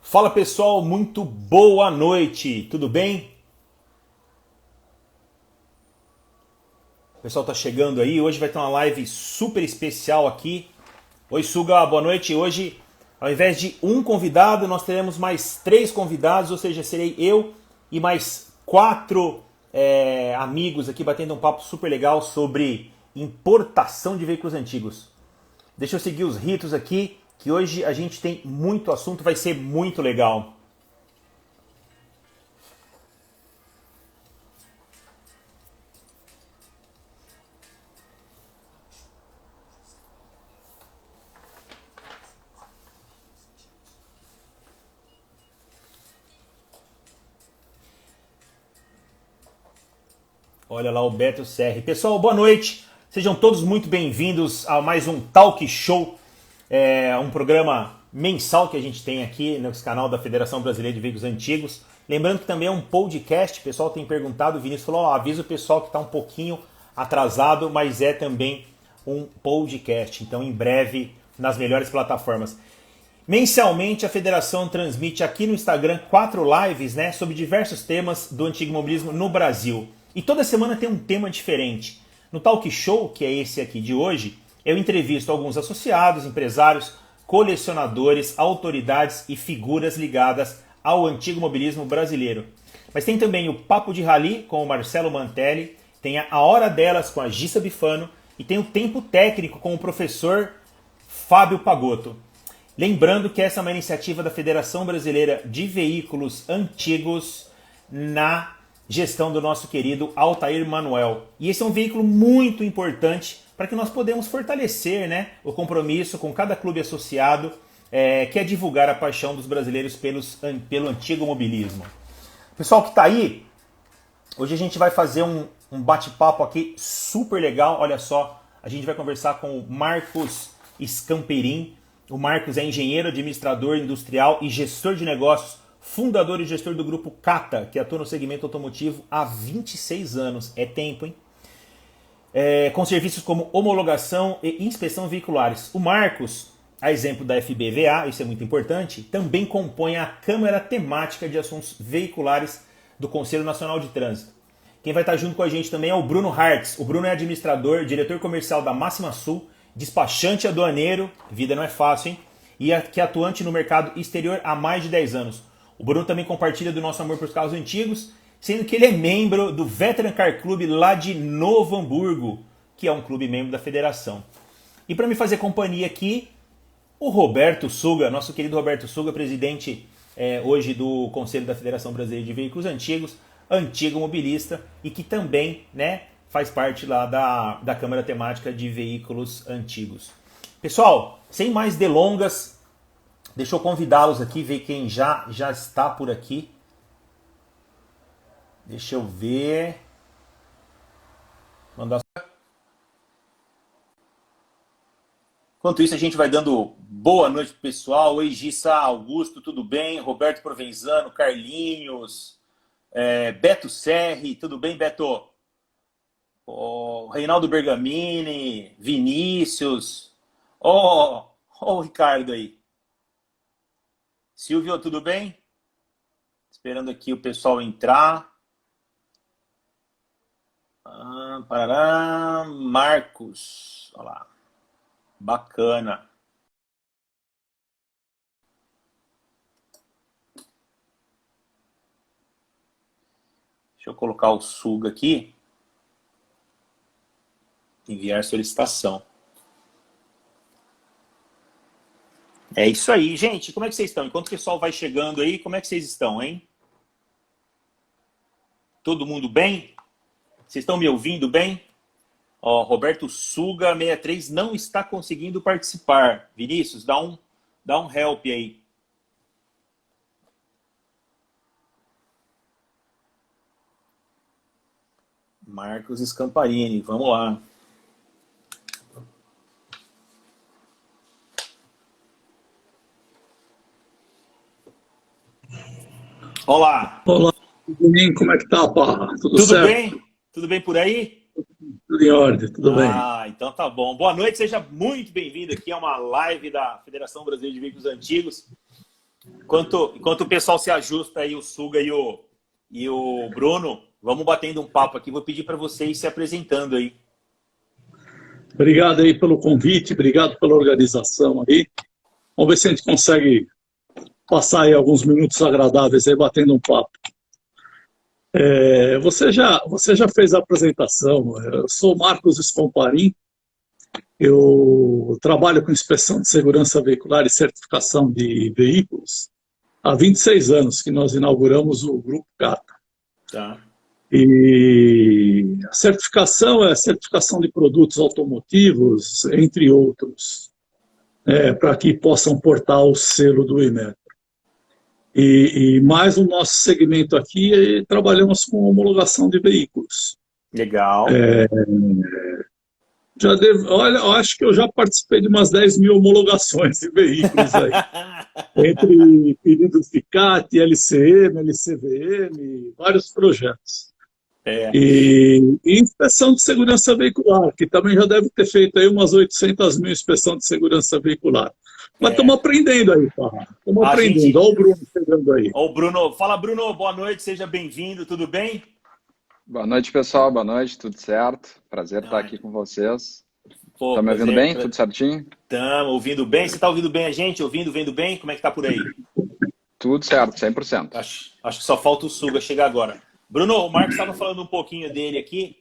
Fala pessoal, muito boa noite, tudo bem? O pessoal tá chegando aí, hoje vai ter uma live super especial aqui. Oi Suga, boa noite. Hoje, ao invés de um convidado, nós teremos mais 3 convidados, ou seja, serei eu e mais 4 amigos aqui batendo um papo super legal sobre importação de veículos antigos. Deixa eu seguir os ritos aqui, que hoje a gente tem muito assunto, vai ser muito legal. Olha lá o Beto Serri. Pessoal, boa noite. Sejam todos muito bem-vindos a mais um Talk Show, um programa mensal que a gente tem aqui no canal da Federação Brasileira de Veículos Antigos. Lembrando que também é um podcast, o pessoal tem perguntado, o Vinícius falou, avisa o pessoal que está um pouquinho atrasado, mas é também um podcast. Então, em breve, nas melhores plataformas. Mensalmente, a Federação transmite aqui no Instagram 4 lives, né, sobre diversos temas do antigo imobilismo no Brasil. E toda semana tem um tema diferente. No Talk Show, que é esse aqui de hoje, eu entrevisto alguns associados, empresários, colecionadores, autoridades e figuras ligadas ao antigo imobilismo brasileiro. Mas tem também o Papo de Rally com o Marcelo Mantelli, tem a Hora Delas com a Gissa Bifano e tem o Tempo Técnico com o professor Fábio Pagotto. Lembrando que essa é uma iniciativa da Federação Brasileira de Veículos Antigos na gestão do nosso querido Altair Manuel. E esse é um veículo muito importante para que nós podemos fortalecer, né, o compromisso com cada clube associado, que é divulgar a paixão dos brasileiros pelo antigo mobilismo. Pessoal que está aí, hoje a gente vai fazer um bate-papo aqui super legal. Olha só, a gente vai conversar com o Marcos Scamperin. O Marcos é engenheiro, administrador industrial e gestor de negócios, fundador e gestor do grupo Cata, que atua no segmento automotivo há 26 anos. É tempo, hein? Com serviços como homologação e inspeção veiculares. O Marcos, a exemplo da FBVA, isso é muito importante, também compõe a Câmara Temática de Assuntos Veiculares do Conselho Nacional de Trânsito. Quem vai estar junto com a gente também é o Bruno Hartz. O Bruno é administrador, diretor comercial da Máxima Sul, despachante aduaneiro, vida não é fácil, hein? E que é atuante no mercado exterior há mais de 10 anos. O Bruno também compartilha do nosso amor por carros antigos, sendo que ele é membro do Veteran Car Club lá de Novo Hamburgo, que é um clube membro da federação. E para me fazer companhia aqui, o Roberto Suga, nosso querido Roberto Suga, presidente hoje do Conselho da Federação Brasileira de Veículos Antigos, antigo mobilista e que também, né, faz parte lá da Câmara Temática de Veículos Antigos. Pessoal, sem mais delongas, deixa eu convidá-los aqui, ver quem já está por aqui. Deixa eu ver. Mandar. Enquanto isso, a gente vai dando boa noite pro pessoal. Oi, Gissa, Augusto, tudo bem? Roberto Provenzano, Carlinhos, Beto Serri, tudo bem, Beto? Reinaldo Bergamini, Vinícius, o Ricardo aí. Silvio, tudo bem? Esperando aqui o pessoal entrar. Parará, Marcos, olha lá. Bacana. Deixa eu colocar o Suga aqui. Enviar solicitação. É isso aí, gente. Como é que vocês estão? Enquanto o pessoal vai chegando aí, como é que vocês estão, hein? Todo mundo bem? Vocês estão me ouvindo bem? Roberto Suga 63 não está conseguindo participar. Vinícius, dá um help aí. Marcos Scamparini, vamos lá. Olá. Olá, tudo bem? Como é que tá, Parra? Tudo Tudo certo? bem? Tudo bem por aí? Tudo em ordem, tudo bem. Então tá bom. Boa noite, seja muito bem-vindo aqui a uma live da Federação Brasileira de Veículos Antigos. Enquanto o pessoal se ajusta aí, o Suga e o Bruno, vamos batendo um papo aqui. Vou pedir para vocês se apresentando aí. Obrigado aí pelo convite, obrigado pela organização aí. Vamos ver se a gente consegue passar aí alguns minutos agradáveis aí batendo um papo. Você já fez a apresentação. Eu sou Marcos Scomparin, eu trabalho com inspeção de segurança veicular e certificação de veículos há 26 anos que nós inauguramos o Grupo Cata. Tá. E a certificação é a certificação de produtos automotivos, entre outros, para que possam portar o selo do Inmetro. E mais o nosso segmento aqui, trabalhamos com homologação de veículos. Legal. Olha, eu acho que eu já participei de umas 10 mil homologações de veículos aí. Entre pedidos de CAT, LCM, LCVM, vários projetos. E inspeção de segurança veicular, que também já deve ter feito aí umas 800 mil inspeção de segurança veicular. Mas estamos aprendendo aí, Parra. Estamos aprendendo. Olha o Bruno chegando aí. Olha o Bruno. Fala, Bruno. Boa noite, seja bem-vindo. Tudo bem? Boa noite, pessoal. Boa noite, tudo certo? Prazer estar aqui com vocês. Estão me ouvindo bem? Tudo certinho? Estamos ouvindo bem. Você está ouvindo bem a gente? Vendo bem? Como é que tá por aí? Tudo certo, 100%. Acho que só falta o Suga chegar agora. Bruno, o Marcos estava falando um pouquinho dele aqui.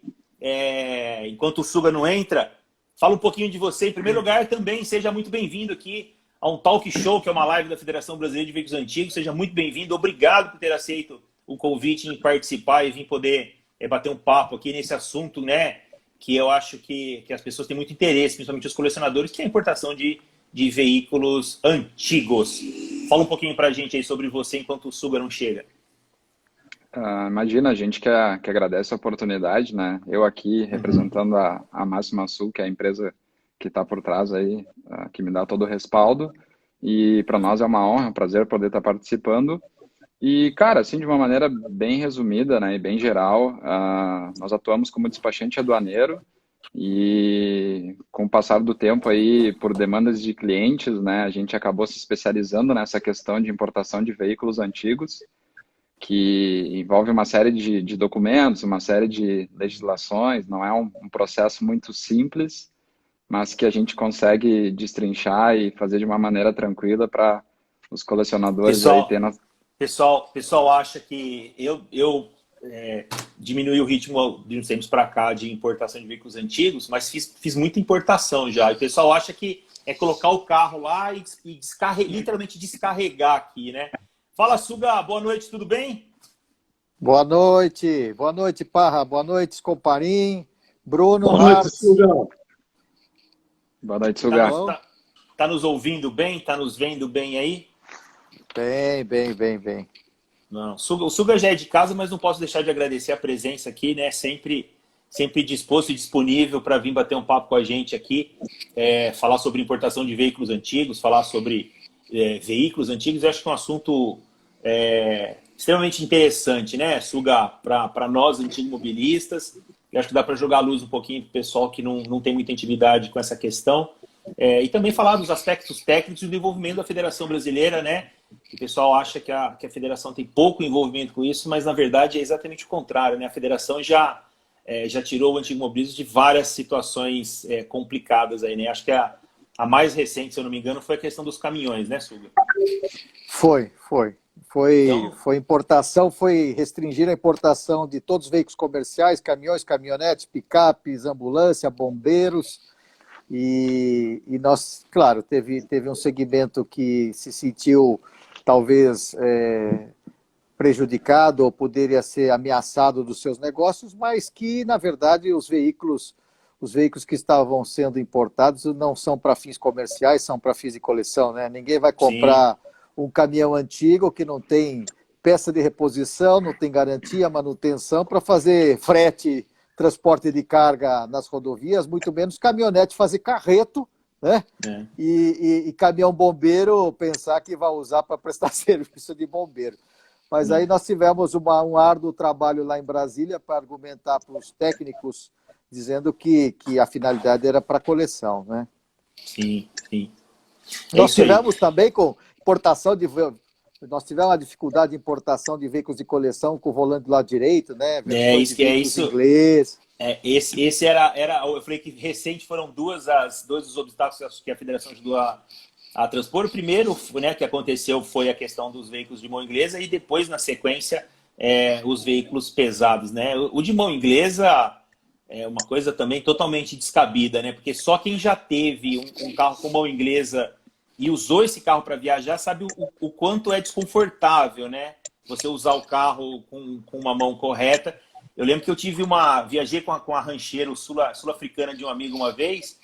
Enquanto o Suga não entra, fala um pouquinho de você. Em primeiro lugar, também seja muito bem-vindo aqui a um Talk Show, que é uma live da Federação Brasileira de Veículos Antigos. Seja muito bem-vindo. Obrigado por ter aceito o convite em participar e vir poder bater um papo aqui nesse assunto, né? Que eu acho que as pessoas têm muito interesse, principalmente os colecionadores, que é a importação de veículos antigos. Fala um pouquinho pra gente aí sobre você enquanto o Suga não chega. Imagina, a gente que agradece a oportunidade, né? Eu aqui representando a Máxima Sul, que é a empresa que está por trás aí, que me dá todo o respaldo. E para nós é uma honra, um prazer poder estar participando. E, cara, assim, de uma maneira bem resumida, né, e bem geral, nós atuamos como despachante aduaneiro e com o passar do tempo aí, por demandas de clientes, né, a gente acabou se especializando nessa questão de importação de veículos antigos, que envolve uma série de documentos, uma série de legislações, não é um processo muito simples, mas que a gente consegue destrinchar e fazer de uma maneira tranquila para os colecionadores aí ter... Pessoal acha que eu diminui o ritmo de uns tempos para cá de importação de veículos antigos, mas fiz muita importação já. E o pessoal acha que é colocar o carro lá e literalmente descarregar aqui, né? Fala, Suga, boa noite, tudo bem? Boa noite, Parra, boa noite, Scomparin, Bruno, boa noite, Suga. Boa noite, Suga. Tá nos ouvindo bem? Tá nos vendo bem aí? Bem. Não, o Suga já é de casa, mas não posso deixar de agradecer a presença aqui, né? Sempre disposto e disponível para vir bater um papo com a gente aqui, falar sobre importação de veículos antigos, falar sobre veículos antigos. Eu acho que é um assunto extremamente interessante, né, Suga, para nós, antigos mobilistas. Eu acho que dá para jogar a luz um pouquinho para o pessoal que não tem muita intimidade com essa questão. E também falar dos aspectos técnicos e do envolvimento da Federação Brasileira, né? O pessoal acha que a Federação tem pouco envolvimento com isso, mas na verdade é exatamente o contrário, né? A Federação já tirou o antigo mobilismo de várias situações complicadas aí, né? Acho que a mais recente, se eu não me engano, foi a questão dos caminhões, né, Suga? Foi importação, foi restringir a importação de todos os veículos comerciais, caminhões, caminhonetes, picapes, ambulância, bombeiros. E nós, claro, teve um segmento que se sentiu talvez prejudicado ou poderia ser ameaçado dos seus negócios, mas que, na verdade, os veículos que estavam sendo importados não são para fins comerciais, são para fins de coleção, né? Ninguém vai comprar um caminhão antigo que não tem peça de reposição, não tem garantia, manutenção para fazer frete, transporte de carga nas rodovias, muito menos caminhonete fazer carreto, né? E caminhão bombeiro pensar que vai usar para prestar serviço de bombeiro. Mas aí nós tivemos um árduo trabalho lá em Brasília para argumentar para os técnicos, dizendo que a finalidade era para coleção, né? Sim. Nós tivemos também com importação de Nós tivemos uma dificuldade de importação de veículos de coleção com o volante do lado direito, né? Isso. Inglês. Esse era, eu falei que recente foram dois dos obstáculos que a federação ajudou a transpor. O primeiro, né, que aconteceu foi a questão dos veículos de mão inglesa e depois, na sequência, os veículos pesados, né? O de mão inglesa é uma coisa também totalmente descabida, né? Porque só quem já teve um carro com mão inglesa e usou esse carro para viajar sabe o quanto é desconfortável, né? Você usar o carro com uma mão correta. Eu lembro que eu viajei com a rancheira sul-africana de um amigo uma vez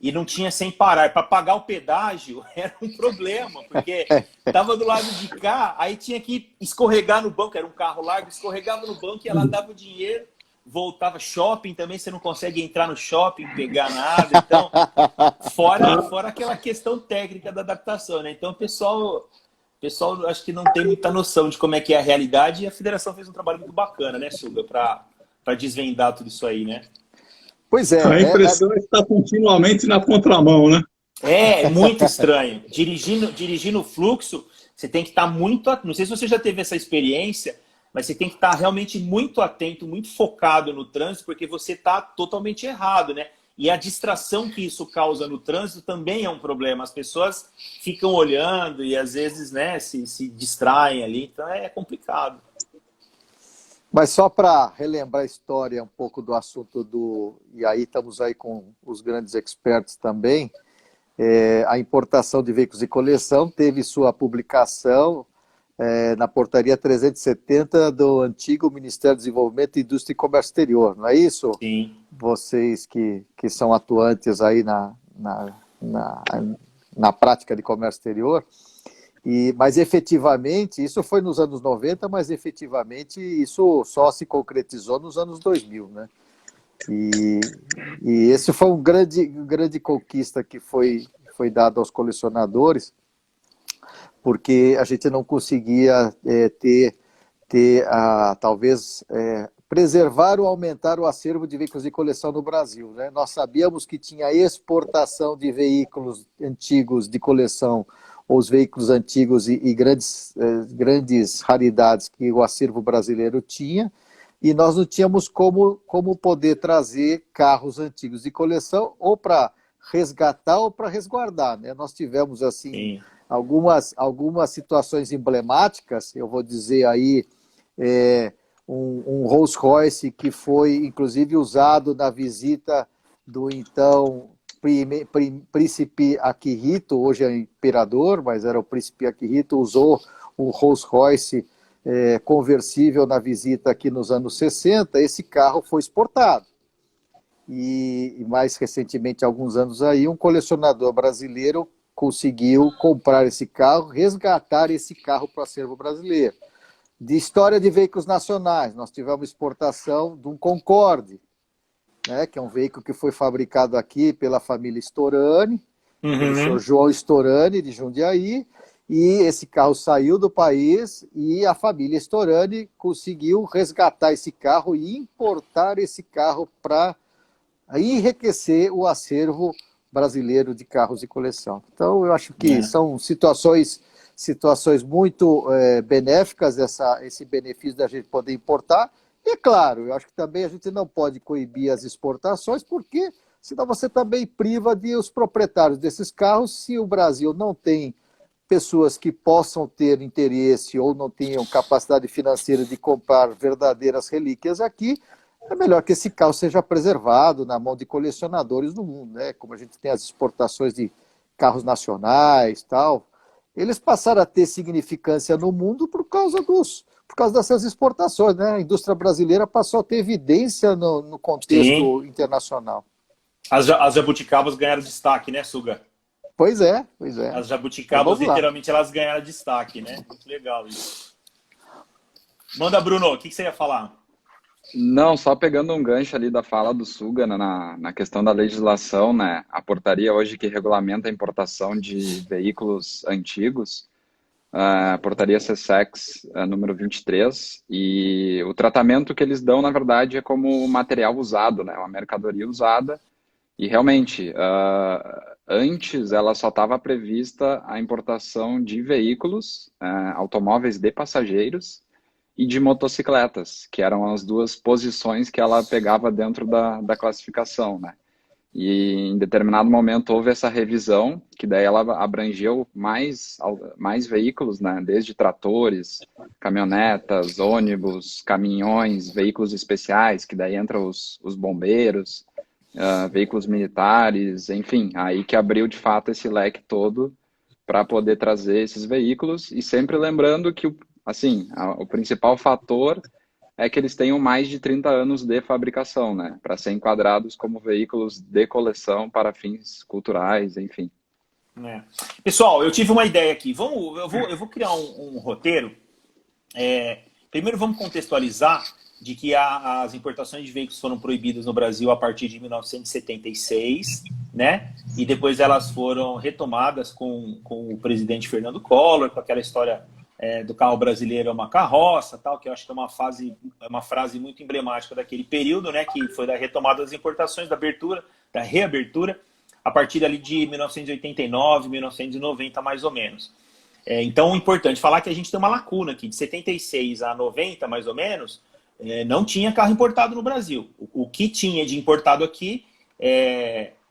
e não tinha sem parar. Para pagar o pedágio era um problema, porque estava do lado de cá, aí tinha que escorregar no banco, era um carro largo, escorregava no banco e ela dava o dinheiro, voltava. Shopping também, você não consegue entrar no shopping, pegar nada. Então, fora aquela questão técnica da adaptação, né? Então, o pessoal acho que não tem muita noção de como é que é a realidade e a federação fez um trabalho muito bacana, né, Suga, para desvendar tudo isso aí, né? Pois é. A impressão é que está continuamente na contramão, né? É muito estranho. Dirigindo o fluxo, você tem que estar muito... Não sei se você já teve essa experiência, mas você tem que estar realmente muito atento, muito focado no trânsito, porque você está totalmente errado, né? E a distração que isso causa no trânsito também é um problema. As pessoas ficam olhando e às vezes, né, se distraem ali. Então é complicado. Mas só para relembrar a história um pouco do assunto e aí estamos aí com os grandes experts também, a importação de veículos de coleção teve sua publicação na portaria 370 do antigo Ministério do Desenvolvimento, Indústria e Comércio Exterior, não é isso? Sim. Vocês que são atuantes aí na prática de comércio exterior. Mas efetivamente, isso foi nos anos 90, mas efetivamente isso só se concretizou nos anos 2000, né? E esse foi um grande conquista que foi dado aos colecionadores, porque a gente não conseguia talvez preservar ou aumentar o acervo de veículos de coleção no Brasil, né? Nós sabíamos que tinha exportação de veículos antigos de coleção, ou os veículos antigos e grandes raridades que o acervo brasileiro tinha, e nós não tínhamos como poder trazer carros antigos de coleção ou para resgatar ou para resguardar, né? Nós tivemos assim algumas situações emblemáticas. Eu vou dizer aí um Rolls Royce que foi inclusive usado na visita do então príncipe Akihito, hoje é imperador, mas era o príncipe Akihito, usou um Rolls Royce conversível na visita aqui nos anos 60. Esse carro foi exportado. E mais recentemente, alguns anos aí, um colecionador brasileiro conseguiu comprar esse carro, resgatar esse carro para o acervo brasileiro. De história de veículos nacionais, nós tivemos exportação de um Concorde, né, que é um veículo que foi fabricado aqui pela família Storani, pelo senhor João Storani, de Jundiaí, e esse carro saiu do país e a família Storani conseguiu resgatar esse carro e importar esse carro para enriquecer o acervo brasileiro de carros de coleção. Então, eu acho que são situações muito benéficas, esse benefício da gente poder importar. E, claro, eu acho que também a gente não pode coibir as exportações, porque senão você também priva os proprietários desses carros. Se o Brasil não tem pessoas que possam ter interesse ou não tenham capacidade financeira de comprar verdadeiras relíquias aqui, é melhor que esse carro seja preservado na mão de colecionadores do mundo, né? Como a gente tem as exportações de carros nacionais, tal. Eles passaram a ter significância no mundo por causa dessas exportações, né? A indústria brasileira passou a ter evidência no contexto internacional. As jabuticabas ganharam destaque, né, Suga? Pois é. As jabuticabas, literalmente, elas ganharam destaque, né? Muito legal isso. Manda, Bruno, o que você ia falar? Não, só pegando um gancho ali da fala do Suga, né, na questão da legislação, né? A portaria hoje que regulamenta a importação de veículos antigos, a portaria CSEX número 23, e o tratamento que eles dão, na verdade, é como material usado, né? Uma mercadoria usada, e realmente antes ela só estava prevista a importação de veículos, automóveis de passageiros e de motocicletas, que eram as duas posições que ela pegava dentro da classificação, né? E em determinado momento houve essa revisão, que daí ela abrangeu mais veículos, né? Desde tratores, caminhonetas, ônibus, caminhões, veículos especiais, que daí entram os bombeiros, veículos militares, enfim, aí que abriu de fato esse leque todo para poder trazer esses veículos, e sempre lembrando que o principal fator é que eles tenham mais de 30 anos de fabricação, né? Para ser enquadrados como veículos de coleção para fins culturais, enfim. Pessoal, eu tive uma ideia aqui. Eu vou criar um roteiro. Primeiro vamos contextualizar de que as importações de veículos foram proibidas no Brasil a partir de 1976, né? E depois elas foram retomadas com o presidente Fernando Collor, com aquela história do carro brasileiro é uma carroça, tal, que eu acho que é uma frase muito emblemática daquele período, né, que foi da retomada das importações, da reabertura, a partir ali de 1989, 1990, mais ou menos. Então, é importante falar que a gente tem uma lacuna aqui, de 76 a 90, mais ou menos, não tinha carro importado no Brasil. O que tinha de importado aqui,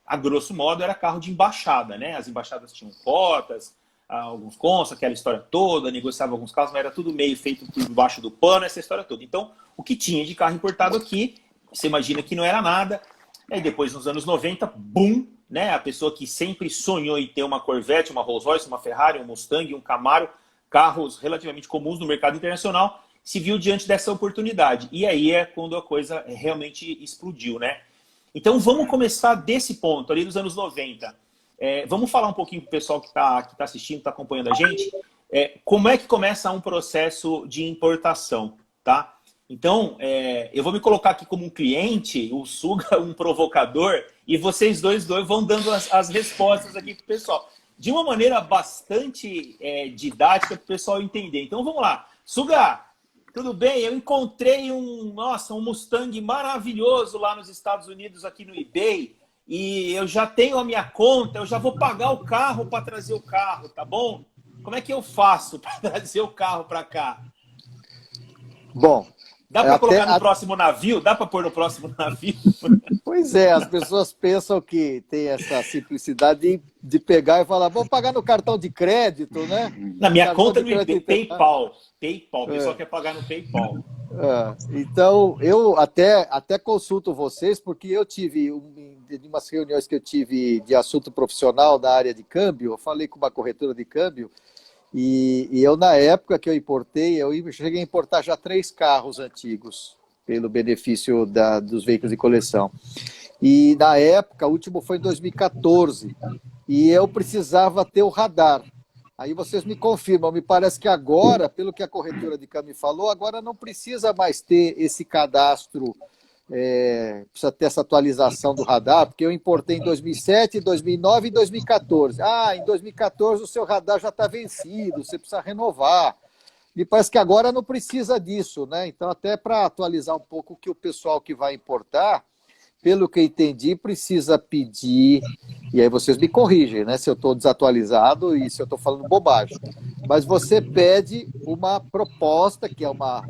a grosso modo, era carro de embaixada, né? As embaixadas tinham cotas, alguns cons, aquela história toda, negociava alguns carros, mas era tudo meio feito por baixo do pano, essa história toda. Então, o que tinha de carro importado aqui, você imagina que não era nada. Aí depois, nos anos 90, boom, né? A pessoa que sempre sonhou em ter uma Corvette, uma Rolls Royce, uma Ferrari, um Mustang, um Camaro, carros relativamente comuns no mercado internacional, se viu diante dessa oportunidade. E aí é quando a coisa realmente explodiu, né? Então, vamos começar desse ponto, ali dos anos 90. Vamos falar um pouquinho para o pessoal que está assistindo, está acompanhando a gente, como é que começa um processo de importação, tá? Então, eu vou me colocar aqui como um cliente, o Suga um provocador, e vocês dois vão dando as respostas aqui para o pessoal. De uma maneira bastante didática para o pessoal entender. Então, vamos lá. Suga, tudo bem? Eu encontrei um Mustang maravilhoso lá nos Estados Unidos, aqui no eBay, e eu já tenho a minha conta, eu já vou pagar o carro para trazer o carro, tá bom? Como é que eu faço para trazer o carro para cá? Bom, dá para colocar no próximo navio? Dá para pôr no próximo navio? Pois as pessoas pensam que tem essa simplicidade de pegar e falar, vou pagar no cartão de crédito, né? Na minha conta no PayPal. PayPal, o pessoal quer pagar no PayPal. Então, eu até consulto vocês, porque eu tive, em umas reuniões que eu tive de assunto profissional da área de câmbio, eu falei com uma corretora de câmbio, e eu, na época que eu importei, eu cheguei a importar já 3 carros antigos, pelo benefício dos veículos de coleção. E, na época, o último foi em 2014, e eu precisava ter o radar. Aí vocês me confirmam, me parece que agora, pelo que a corretora de câmbio falou, agora não precisa mais ter esse cadastro, precisa ter essa atualização do radar, porque eu importei em 2007, 2009 e 2014. Em 2014 o seu radar já está vencido, você precisa renovar. Me parece que agora não precisa disso, né? Então, até para atualizar um pouco o que o pessoal que vai importar, pelo que eu entendi, precisa pedir, e aí vocês me corrigem, né, se eu estou desatualizado e se eu estou falando bobagem, mas você pede uma proposta, que é uma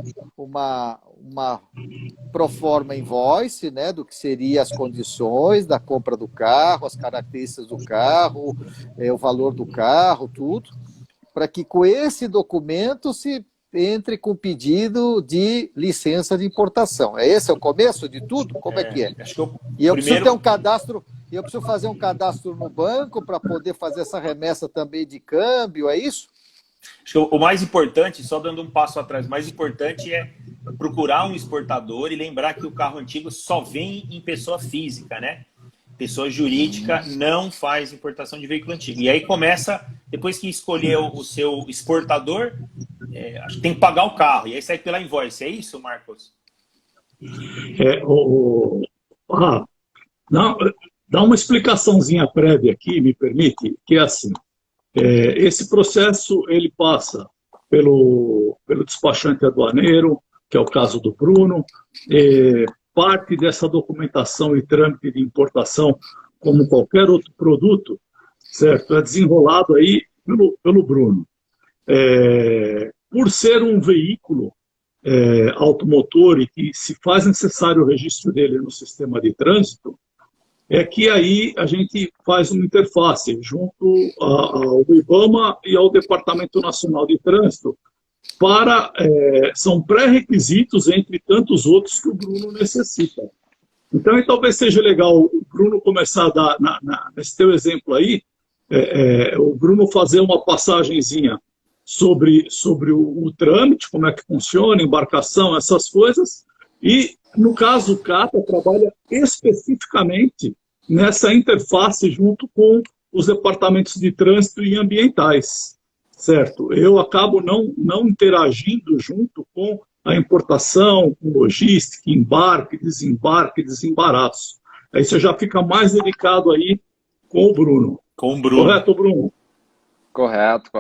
proforma invoice, né, do que seriam as condições da compra do carro, as características do carro, o valor do carro, tudo, para que com esse documento se entre com pedido de licença de importação. Esse é o começo de tudo? Como é que é? E eu preciso ter um cadastro, eu preciso fazer um cadastro no banco para poder fazer essa remessa também de câmbio, é isso? Acho que o mais importante, só dando um passo atrás, o mais importante é procurar um exportador e lembrar que o carro antigo só vem em pessoa física, né? Pessoa jurídica não faz importação de veículo antigo. E aí começa, depois que escolher o seu exportador, acho que tem que pagar o carro. E aí sai pela invoice. É isso, Marcos? Não, dá uma explicaçãozinha prévia aqui, me permite, que é assim. Esse processo ele passa pelo despachante aduaneiro, que é o caso do Bruno, parte dessa documentação e trâmite de importação, como qualquer outro produto, certo? É desenrolado aí pelo Bruno. Por ser um veículo automotor e que se faz necessário o registro dele no sistema de trânsito, é que aí a gente faz uma interface junto ao IBAMA e ao Departamento Nacional de Trânsito são pré-requisitos entre tantos outros que o Bruno necessita. Então, talvez seja legal o Bruno começar a dar, nesse teu exemplo aí, o Bruno fazer uma passagenzinha sobre o trâmite, como é que funciona, embarcação, essas coisas. E, no caso, o CATA trabalha especificamente nessa interface junto com os departamentos de trânsito e ambientais, certo? Eu acabo não interagindo junto com a importação, com logística, embarque, desembaraço. Aí você já fica mais delicado aí com o Bruno. Com o Bruno. Correto, Bruno? Correto.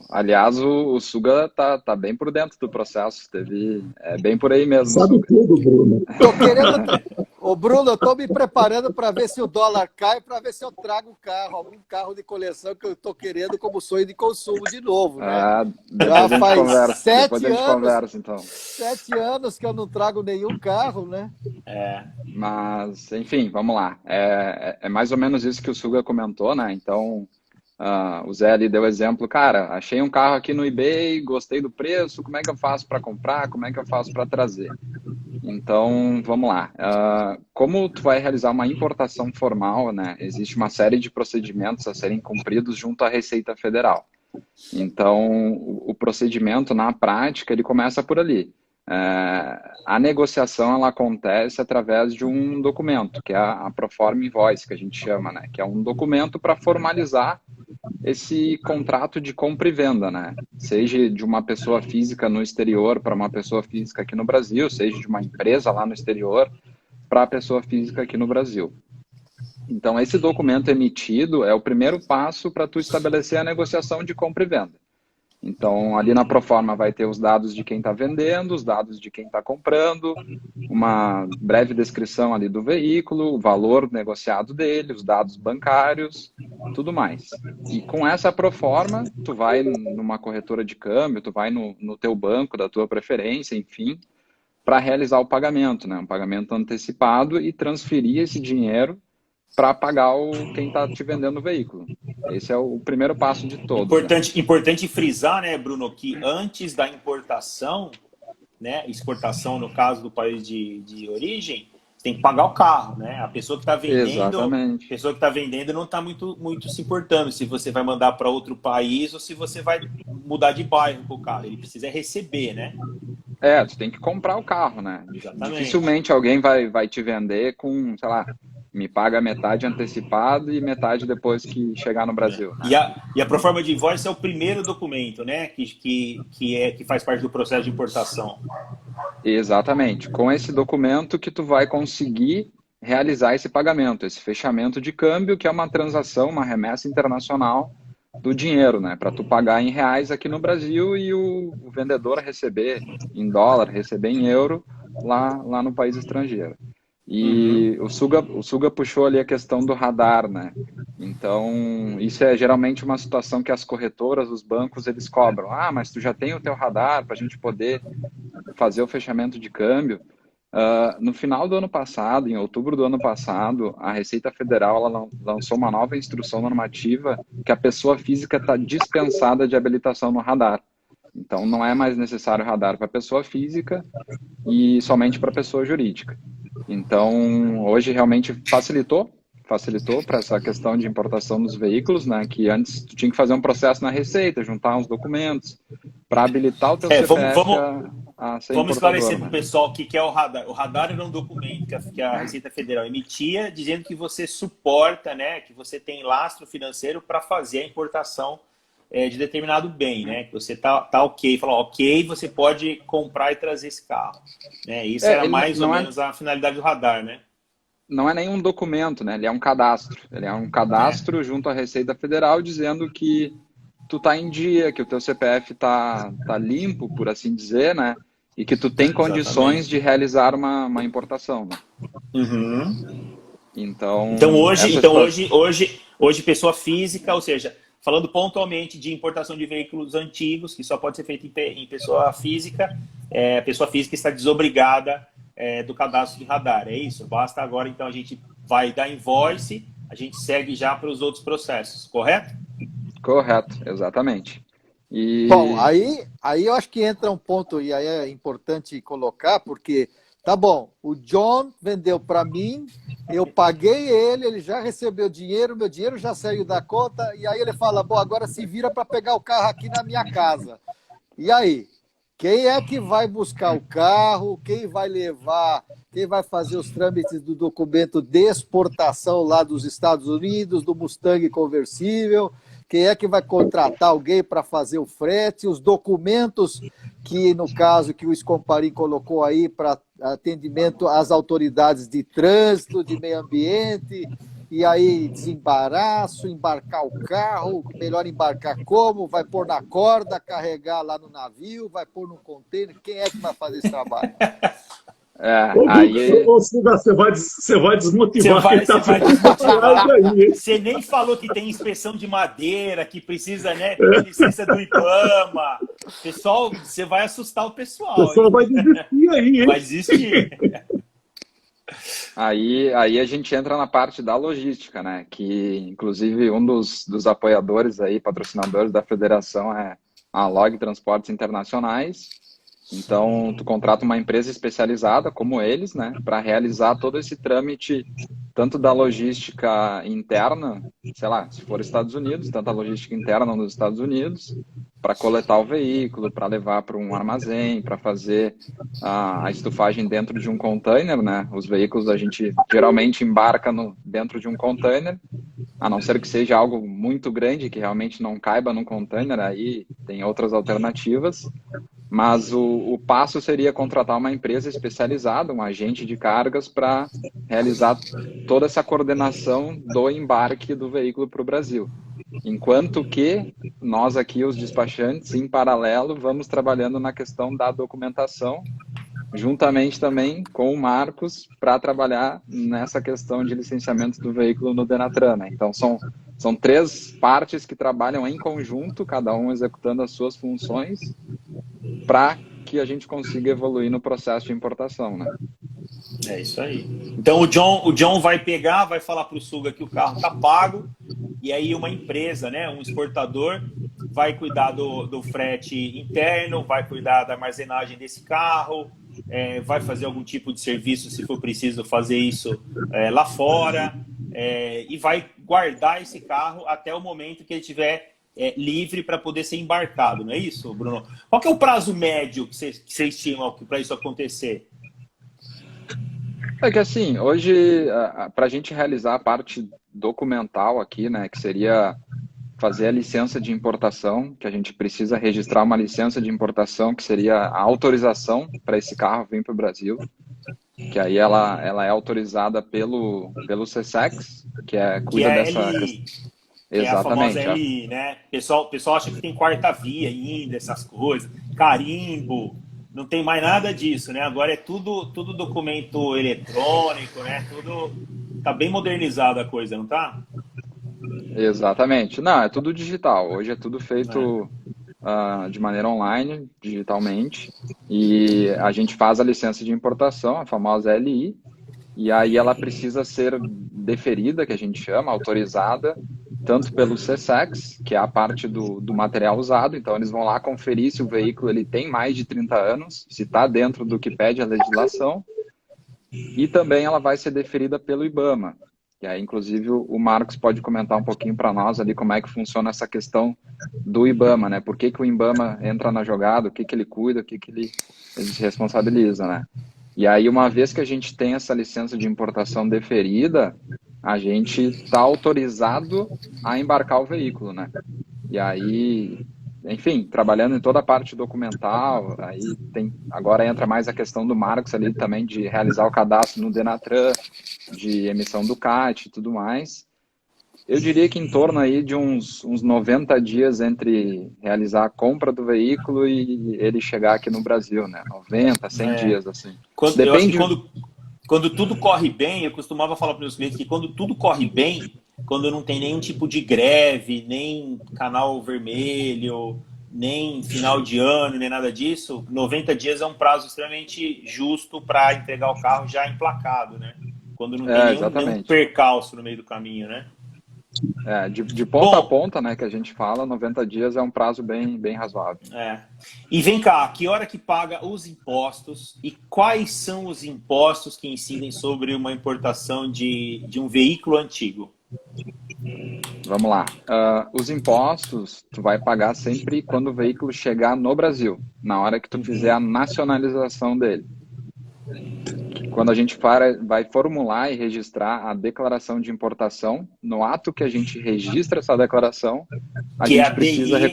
Aliás, o Suga tá bem por dentro do processo, bem por aí mesmo. Sabe Suga. tudo, Bruno. Tô querendo... Ô, Bruno, eu tô me preparando para ver se o dólar cai, para ver se eu trago algum carro de coleção que eu tô querendo como sonho de consumo de novo, né? Já faz 7 anos, então. 7 anos que eu não trago nenhum carro, né? Mas, enfim, vamos lá. É mais ou menos isso que o Suga comentou, né? Então, o Zé ali deu exemplo. Cara, achei um carro aqui no eBay, gostei do preço, como é que eu faço para comprar? Como é que eu faço para trazer? Então, vamos lá. Como tu vai realizar uma importação formal, né? Existe uma série de procedimentos a serem cumpridos junto à Receita Federal. Então, o procedimento, na prática, ele começa por ali. A negociação, ela acontece através de um documento, que é a Proforma Invoice, que a gente chama, né? Que é um documento para formalizar esse contrato de compra e venda, né? Seja de uma pessoa física no exterior para uma pessoa física aqui no Brasil, seja de uma empresa lá no exterior para a pessoa física aqui no Brasil. Então, esse documento emitido é o primeiro passo para tu estabelecer a negociação de compra e venda. Então, ali na Proforma vai ter os dados de quem está vendendo, os dados de quem está comprando, uma breve descrição ali do veículo, o valor negociado dele, os dados bancários, tudo mais. E com essa Proforma, tu vai numa corretora de câmbio, tu vai no teu banco da tua preferência, enfim, para realizar o pagamento, né? Um pagamento antecipado e transferir esse dinheiro para pagar quem está te vendendo o veículo. Esse é o primeiro passo de todos. Importante frisar, né, Bruno, que antes da importação, né, exportação no caso do país de origem, tem que pagar o carro, né? A pessoa que está vendendo, não está muito se importando se você vai mandar para outro país ou se você vai mudar de bairro com o carro. Ele precisa receber, né? Tu tem que comprar o carro, né? Exatamente. Dificilmente alguém vai te vender com, sei lá, me paga metade antecipado e metade depois que chegar no Brasil. Né? E a Proforma de Invoice é o primeiro documento, né? Que faz parte do processo de importação. Exatamente. Com esse documento que tu vai conseguir realizar esse pagamento, esse fechamento de câmbio, que é uma transação, uma remessa internacional do dinheiro, né? Para tu pagar em reais aqui no Brasil e o vendedor receber em dólar, receber em euro lá no país estrangeiro. E o Suga puxou ali a questão do radar, né? Então, isso é geralmente uma situação que as corretoras, os bancos, eles cobram. Mas tu já tem o teu radar para a gente poder fazer o fechamento de câmbio. No final do ano passado, em outubro do ano passado, a Receita Federal ela lançou uma nova instrução normativa que a pessoa física está dispensada de habilitação no radar. Então, não é mais necessário radar para a pessoa física e somente para a pessoa jurídica. Então, hoje realmente facilitou para essa questão de importação dos veículos, né? Que antes tu tinha que fazer um processo na Receita, juntar uns documentos para habilitar o teu CPF a ser Vamos esclarecer né? para o pessoal o que é o radar. O radar era um documento que a Receita Federal emitia, dizendo que você suporta, né? Que você tem lastro financeiro para fazer a importação de determinado bem, né? Que você tá ok, falou, ok, você pode comprar e trazer esse carro. Né? Isso era mais ou menos a finalidade do radar, né? Não é nenhum documento, né? Ele é um cadastro. Ele é um cadastro junto à Receita Federal dizendo que tu tá em dia, que o teu CPF tá limpo, por assim dizer, né? E que tu tem condições de realizar uma importação, né? Uhum. Então Hoje, pessoa física, ou seja, falando pontualmente de importação de veículos antigos, que só pode ser feito em pessoa física, a pessoa física está desobrigada do cadastro de radar, é isso? Basta agora, então, a gente vai dar invoice, a gente segue já para os outros processos, correto? Correto, exatamente. Bom, aí eu acho que entra um ponto, e aí é importante colocar, porque, tá bom, o John vendeu para mim, eu paguei ele já recebeu dinheiro, meu dinheiro já saiu da conta, e aí ele fala, bom, agora se vira para pegar o carro aqui na minha casa. E aí? Quem é que vai buscar o carro? Quem vai levar? Quem vai fazer os trâmites do documento de exportação lá dos Estados Unidos, do Mustang conversível? Quem é que vai contratar alguém para fazer o frete? Os documentos que, no caso, que o Scomparin colocou aí para atendimento às autoridades de trânsito, de meio ambiente, e aí desembaraço, embarcar o carro, melhor embarcar como? Vai pôr na corda, carregar lá no navio, vai pôr no container? Quem é que vai fazer esse trabalho? Você vai desmotivar quem está aí. Você nem falou que tem inspeção de madeira, que precisa, né, ter licença do IBAMA. Pessoal, você vai assustar o pessoal. O pessoal vai desistir aí, hein? Vai desistir. Aí a gente entra na parte da logística, né? Que, inclusive, um dos apoiadores aí, patrocinadores da federação é a Log Transportes Internacionais. Então, tu contrata uma empresa especializada, como eles, né, para realizar todo esse trâmite, tanto da logística interna, sei lá, se for Estados Unidos, tanto a logística interna nos Estados Unidos, para coletar o veículo, para levar para um armazém, para fazer a estufagem dentro de um container, né? Os veículos a gente geralmente embarca dentro de um container, a não ser que seja algo muito grande, que realmente não caiba num container, aí tem outras alternativas. Mas o passo seria contratar uma empresa especializada, um agente de cargas, para realizar toda essa coordenação do embarque do veículo para o Brasil. Enquanto que nós aqui, os despachantes, em paralelo, vamos trabalhando na questão da documentação, juntamente também com o Marcos, para trabalhar nessa questão de licenciamento do veículo no Denatran, né? Então, são três partes que trabalham em conjunto, cada um executando as suas funções, para que a gente consiga evoluir no processo de importação, né? É isso aí. Então o John vai pegar, vai falar para o Suga que o carro está pago, e aí uma empresa, né, um exportador, vai cuidar do frete interno, vai cuidar da armazenagem desse carro, vai fazer algum tipo de serviço, se for preciso fazer isso lá fora, e vai guardar esse carro até o momento que ele tiver livre para poder ser embarcado, não é isso, Bruno? Qual que é o prazo médio que você estima para isso acontecer? É que assim, hoje, para a gente realizar a parte documental aqui, né, que seria fazer a licença de importação, que a gente precisa registrar uma licença de importação, que seria a autorização para esse carro vir para o Brasil, que aí ela é autorizada pelo CSEX, cuida dessa... Exatamente. É a famosa LI, né? O pessoal acha que tem quarta via ainda, essas coisas, carimbo, não tem mais nada disso, né? Agora é tudo documento eletrônico, né? Tá bem modernizada a coisa, não tá? Exatamente. Não, é tudo digital. Hoje é tudo feito de maneira online, digitalmente, e a gente faz a licença de importação, a famosa LI, e aí ela precisa ser deferida, que a gente chama, autorizada, tanto pelo CSEX, que é a parte do material usado, então eles vão lá conferir se o veículo ele tem mais de 30 anos, se está dentro do que pede a legislação, e também ela vai ser deferida pelo IBAMA, e aí inclusive o Marcos pode comentar um pouquinho para nós ali como é que funciona essa questão do IBAMA, né? Por que o IBAMA entra na jogada, o que ele cuida, o que ele se responsabiliza, né? E aí, uma vez que a gente tem essa licença de importação deferida, a gente está autorizado a embarcar o veículo, né? E aí, enfim, trabalhando em toda a parte documental, aí agora entra mais a questão do Marcos ali também de realizar o cadastro no Denatran, de emissão do CAT e tudo mais. Eu diria que em torno aí de uns 90 dias entre realizar a compra do veículo e ele chegar aqui no Brasil, né? 90, 100 dias, assim. Depende... Quando tudo corre bem, eu costumava falar para os meus clientes que quando tudo corre bem, quando não tem nenhum tipo de greve, nem canal vermelho, nem final de ano, nem nada disso, 90 dias é um prazo extremamente justo para entregar o carro já emplacado, né? Quando não tem nenhum percalço no meio do caminho, né? De ponta a ponta, né, que a gente fala, 90 dias é um prazo bem razoável. E vem cá, que hora que paga os impostos e quais são os impostos que incidem sobre uma importação de um veículo antigo? Vamos lá. Os impostos tu vai pagar sempre quando o veículo chegar no Brasil, na hora que tu fizer a nacionalização dele. Quando a gente vai formular e registrar a declaração de importação, no ato que a gente registra essa declaração, a gente precisa...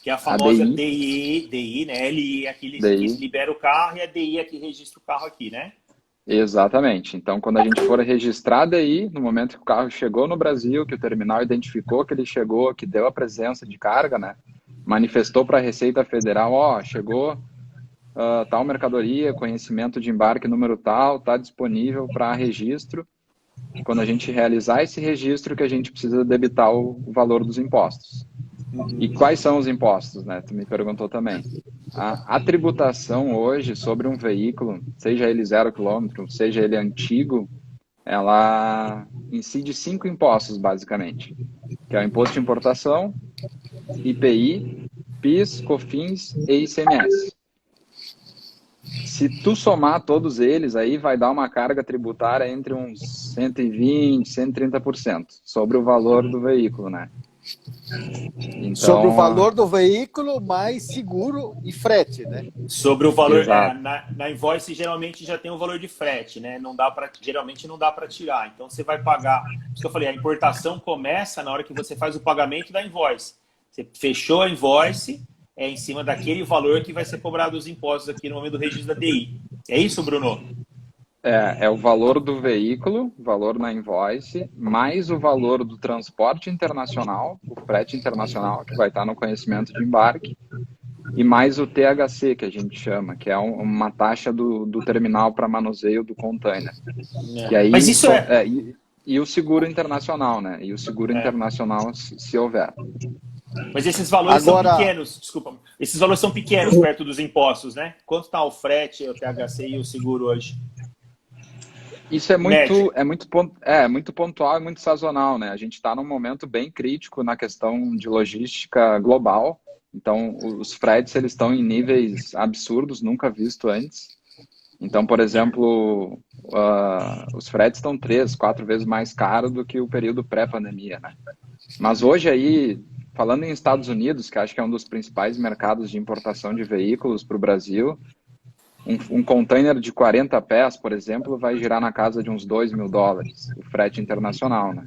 Que é a famosa DI, né? LI é aquele que libera o carro e a DI é que registra o carro aqui, né? Exatamente. Então, quando a gente for registrar a DI, no momento que o carro chegou no Brasil, que o terminal identificou que ele chegou, que deu a presença de carga, né? Manifestou para a Receita Federal, chegou... tal mercadoria, conhecimento de embarque número tal, está disponível para registro. Quando a gente realizar esse registro, que a gente precisa debitar o valor dos impostos. E quais são os impostos, né? Tu me perguntou também. A tributação hoje sobre um veículo, seja ele 0 km, seja ele antigo, ela incide 5 impostos, basicamente. Que é o imposto de importação, IPI, PIS, COFINS e ICMS. Se tu somar todos eles, aí vai dar uma carga tributária entre uns 120%, 130% sobre o valor do veículo, né? Então, sobre o valor do veículo, mais seguro e frete, né? Sobre o valor, na invoice geralmente já tem o valor de frete, né? Geralmente não dá para tirar. Então você vai pagar, isso que eu falei, a importação começa na hora que você faz o pagamento da invoice. Você fechou a invoice, é em cima daquele valor que vai ser cobrado os impostos aqui no momento do registro da DI. É isso, Bruno? É o valor do veículo, valor na invoice, mais o valor do transporte internacional, o frete internacional, que vai estar no conhecimento de embarque, e mais o THC, que a gente chama, que é uma taxa do terminal para manuseio do container. Que aí, mas isso e o seguro internacional, né? E o seguro internacional, se houver. Mas esses valores são pequenos, desculpa. Esses valores são pequenos perto dos impostos, né? Quanto está o frete, o THC e o seguro hoje? Isso é muito pontual e muito sazonal, né? A gente está num momento bem crítico na questão de logística global. Então, os fretes eles estão em níveis absurdos, nunca visto antes. Então, por exemplo, os fretes estão 3, 4 vezes mais caros do que o período pré-pandemia, né? Mas hoje aí, falando em Estados Unidos, que acho que é um dos principais mercados de importação de veículos para o Brasil, um container de 40 pés, por exemplo, vai girar na casa de uns $2.000, o frete internacional, né?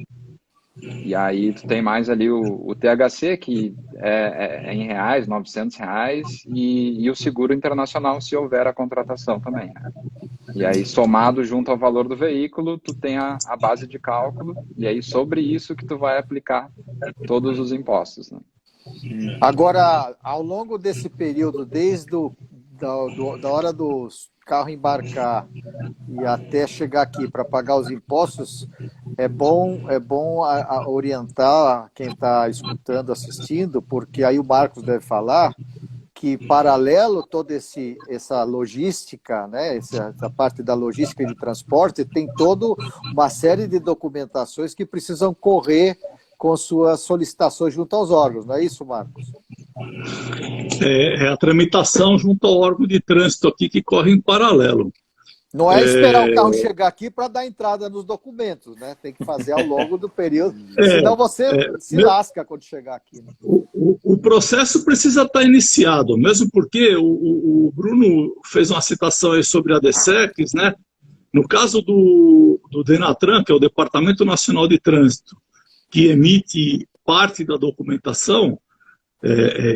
E aí tu tem mais ali o THC, que é em reais, R$900, e o seguro internacional, se houver a contratação também, né? E aí, somado junto ao valor do veículo, tu tem a base de cálculo, e aí sobre isso que tu vai aplicar todos os impostos, né? Agora, ao longo desse período, desde da hora do carro embarcar e até chegar aqui para pagar os impostos, é bom orientar quem está escutando, assistindo, porque aí o Marcos deve falar que, paralelo toda essa logística, né, essa parte da logística de transporte, tem toda uma série de documentações que precisam correr com suas solicitações junto aos órgãos, não é isso, Marcos? É a tramitação junto ao órgão de trânsito aqui que corre em paralelo. Não é esperar o carro chegar aqui para dar entrada nos documentos, né? Tem que fazer ao longo do período, senão você se lasca quando chegar aqui. Né? O processo precisa estar iniciado, mesmo porque o Bruno fez uma citação aí sobre a DSECs, né? No caso do DENATRAN, que é o Departamento Nacional de Trânsito, que emite parte da documentação,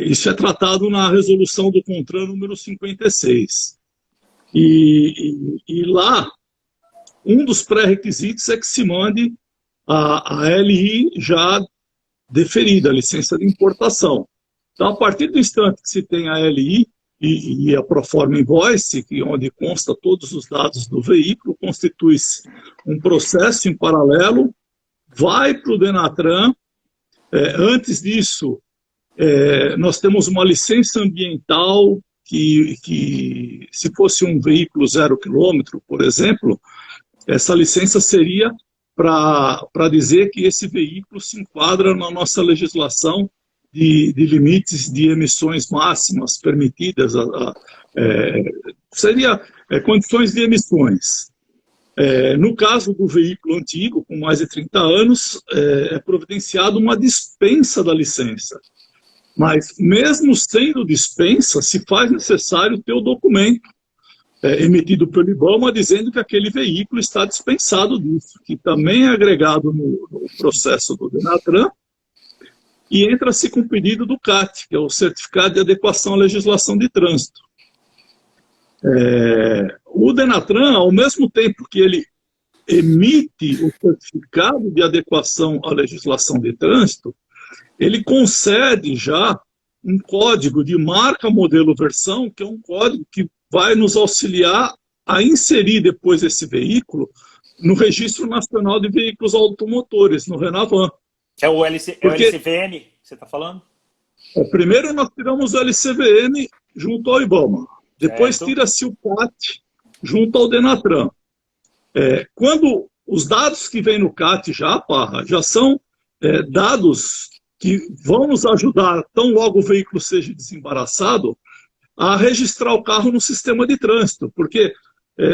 isso é tratado na resolução do CONTRAN número 56. E lá, um dos pré-requisitos é que se mande a LI já deferida, a licença de importação. Então, a partir do instante que se tem a LI e a Proforma Invoice, onde consta todos os dados do veículo, constitui-se um processo em paralelo vai para o Denatran. Antes disso, nós temos uma licença ambiental que se fosse um veículo 0 quilômetro, por exemplo, essa licença seria para dizer que esse veículo se enquadra na nossa legislação de limites de emissões máximas permitidas, seria condições de emissões. No caso do veículo antigo, com mais de 30 anos, é providenciado uma dispensa da licença. Mas, mesmo sendo dispensa, se faz necessário ter o documento emitido pelo IBAMA dizendo que aquele veículo está dispensado disso, que também é agregado no processo do Denatran, e entra-se com o pedido do CAT, que é o Certificado de Adequação à Legislação de Trânsito. O Denatran, ao mesmo tempo que ele emite o certificado de adequação à legislação de trânsito, ele concede já um código de marca, modelo, versão, que é um código que vai nos auxiliar a inserir depois esse veículo no Registro Nacional de Veículos Automotores, no Renavan. É o LCVN que você está falando? Primeiro nós tiramos o LCVN junto ao IBAMA. Depois tira-se o CAT junto ao Denatran. Quando os dados que vêm no CAT já são dados que vão nos ajudar, tão logo o veículo seja desembaraçado, a registrar o carro no sistema de trânsito. Porque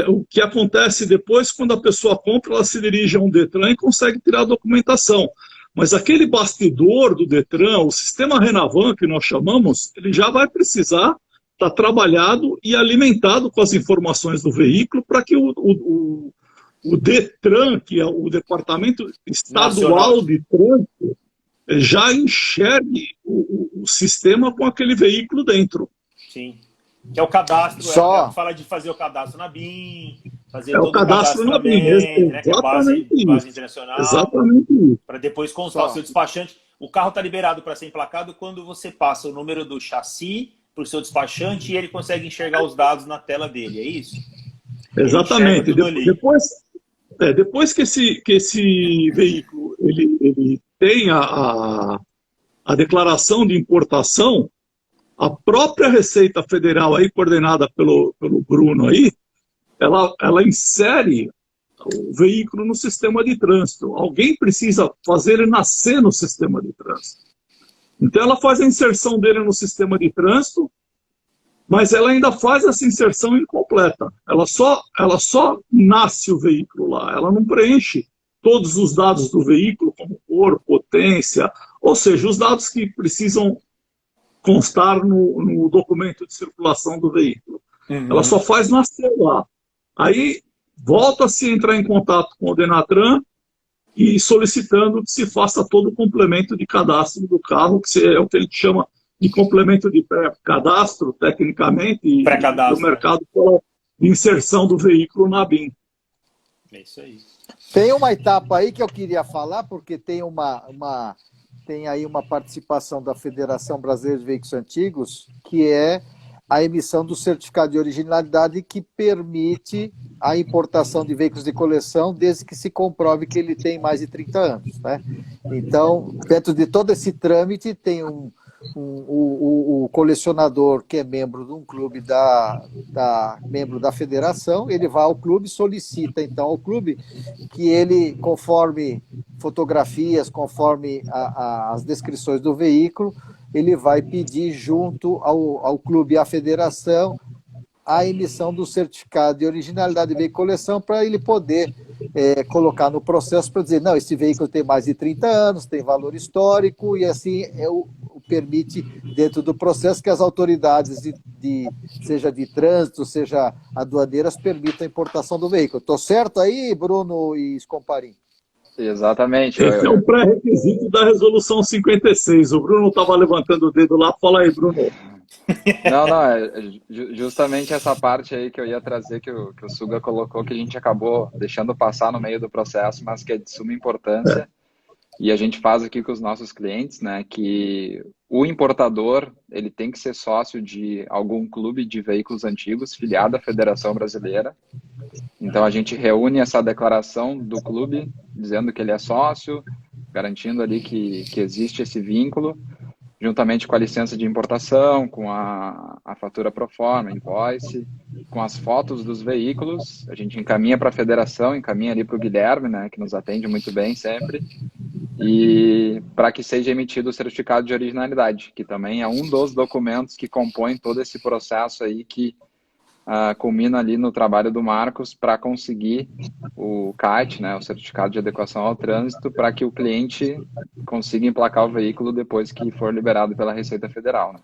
o que acontece depois, quando a pessoa compra, ela se dirige a um Detran e consegue tirar a documentação. Mas aquele bastidor do Detran, o sistema Renavan, que nós chamamos, ele já vai precisar estar trabalhado e alimentado com as informações do veículo para que o Detran, que é o Departamento Estadual de Trânsito, já enxergue o sistema com aquele veículo dentro. Sim. Que é o cadastro, fala de fazer o cadastro na BIM, fazer todo o cadastro na BIM, né, que é base internacional, exatamente, para depois constar o seu despachante. O carro está liberado para ser emplacado quando você passa o número do chassi para o seu despachante e ele consegue enxergar os dados na tela dele, é isso? Exatamente. Depois que esse veículo ele tem a declaração de importação, a própria Receita Federal, aí, coordenada pelo Bruno, aí, ela insere o veículo no sistema de trânsito. Alguém precisa fazer ele nascer no sistema de trânsito. Então, ela faz a inserção dele no sistema de trânsito, mas ela ainda faz essa inserção incompleta. Ela só nasce o veículo lá, ela não preenche todos os dados do veículo, como cor, potência, ou seja, os dados que precisam constar no documento de circulação do veículo. Uhum. Ela só faz nascer lá. Aí volta-se a entrar em contato com o Denatran e solicitando que se faça todo o complemento de cadastro do carro, que é o que ele chama de complemento de pré-cadastro, tecnicamente, e do mercado pela inserção do veículo na BIM. É isso aí. Tem uma etapa aí que eu queria falar, porque tem aí uma participação da Federação Brasileira de Veículos Antigos, que é a emissão do certificado de originalidade que permite a importação de veículos de coleção desde que se comprove que ele tem mais de 30 anos, né? Então, dentro de todo esse trâmite, tem o colecionador que é membro de um clube membro da federação, ele vai ao clube e solicita então ao clube que ele, conforme fotografias, conforme as descrições do veículo, ele vai pedir junto ao clube e à federação a emissão do certificado de originalidade de veículo de coleção para ele poder colocar no processo para dizer, não, esse veículo tem mais de 30 anos, tem valor histórico e assim permite, dentro do processo, que as autoridades, seja de trânsito, seja aduaneiras, permitam a importação do veículo. Estou certo aí, Bruno e Scomparin? Exatamente. Esse é um pré-requisito da Resolução 56. O Bruno estava levantando o dedo lá. Fala aí, Bruno. Não, justamente essa parte aí que eu ia trazer, que o Suga colocou, que a gente acabou deixando passar no meio do processo, mas que é de suma importância. E a gente faz aqui com os nossos clientes, né, que o importador ele tem que ser sócio de algum clube de veículos antigos, filiado à Federação Brasileira. Então, a gente reúne essa declaração do clube, dizendo que ele é sócio, garantindo ali que existe esse vínculo, juntamente com a licença de importação, com a fatura pro forma, invoice, com as fotos dos veículos. A gente encaminha para a federação, encaminha ali para o Guilherme, né, que nos atende muito bem sempre, e para que seja emitido o certificado de originalidade, que também é um dos documentos que compõem todo esse processo aí que culmina ali no trabalho do Marcos para conseguir o CAT, né, o Certificado de Adequação ao Trânsito, para que o cliente consiga emplacar o veículo depois que for liberado pela Receita Federal. Né?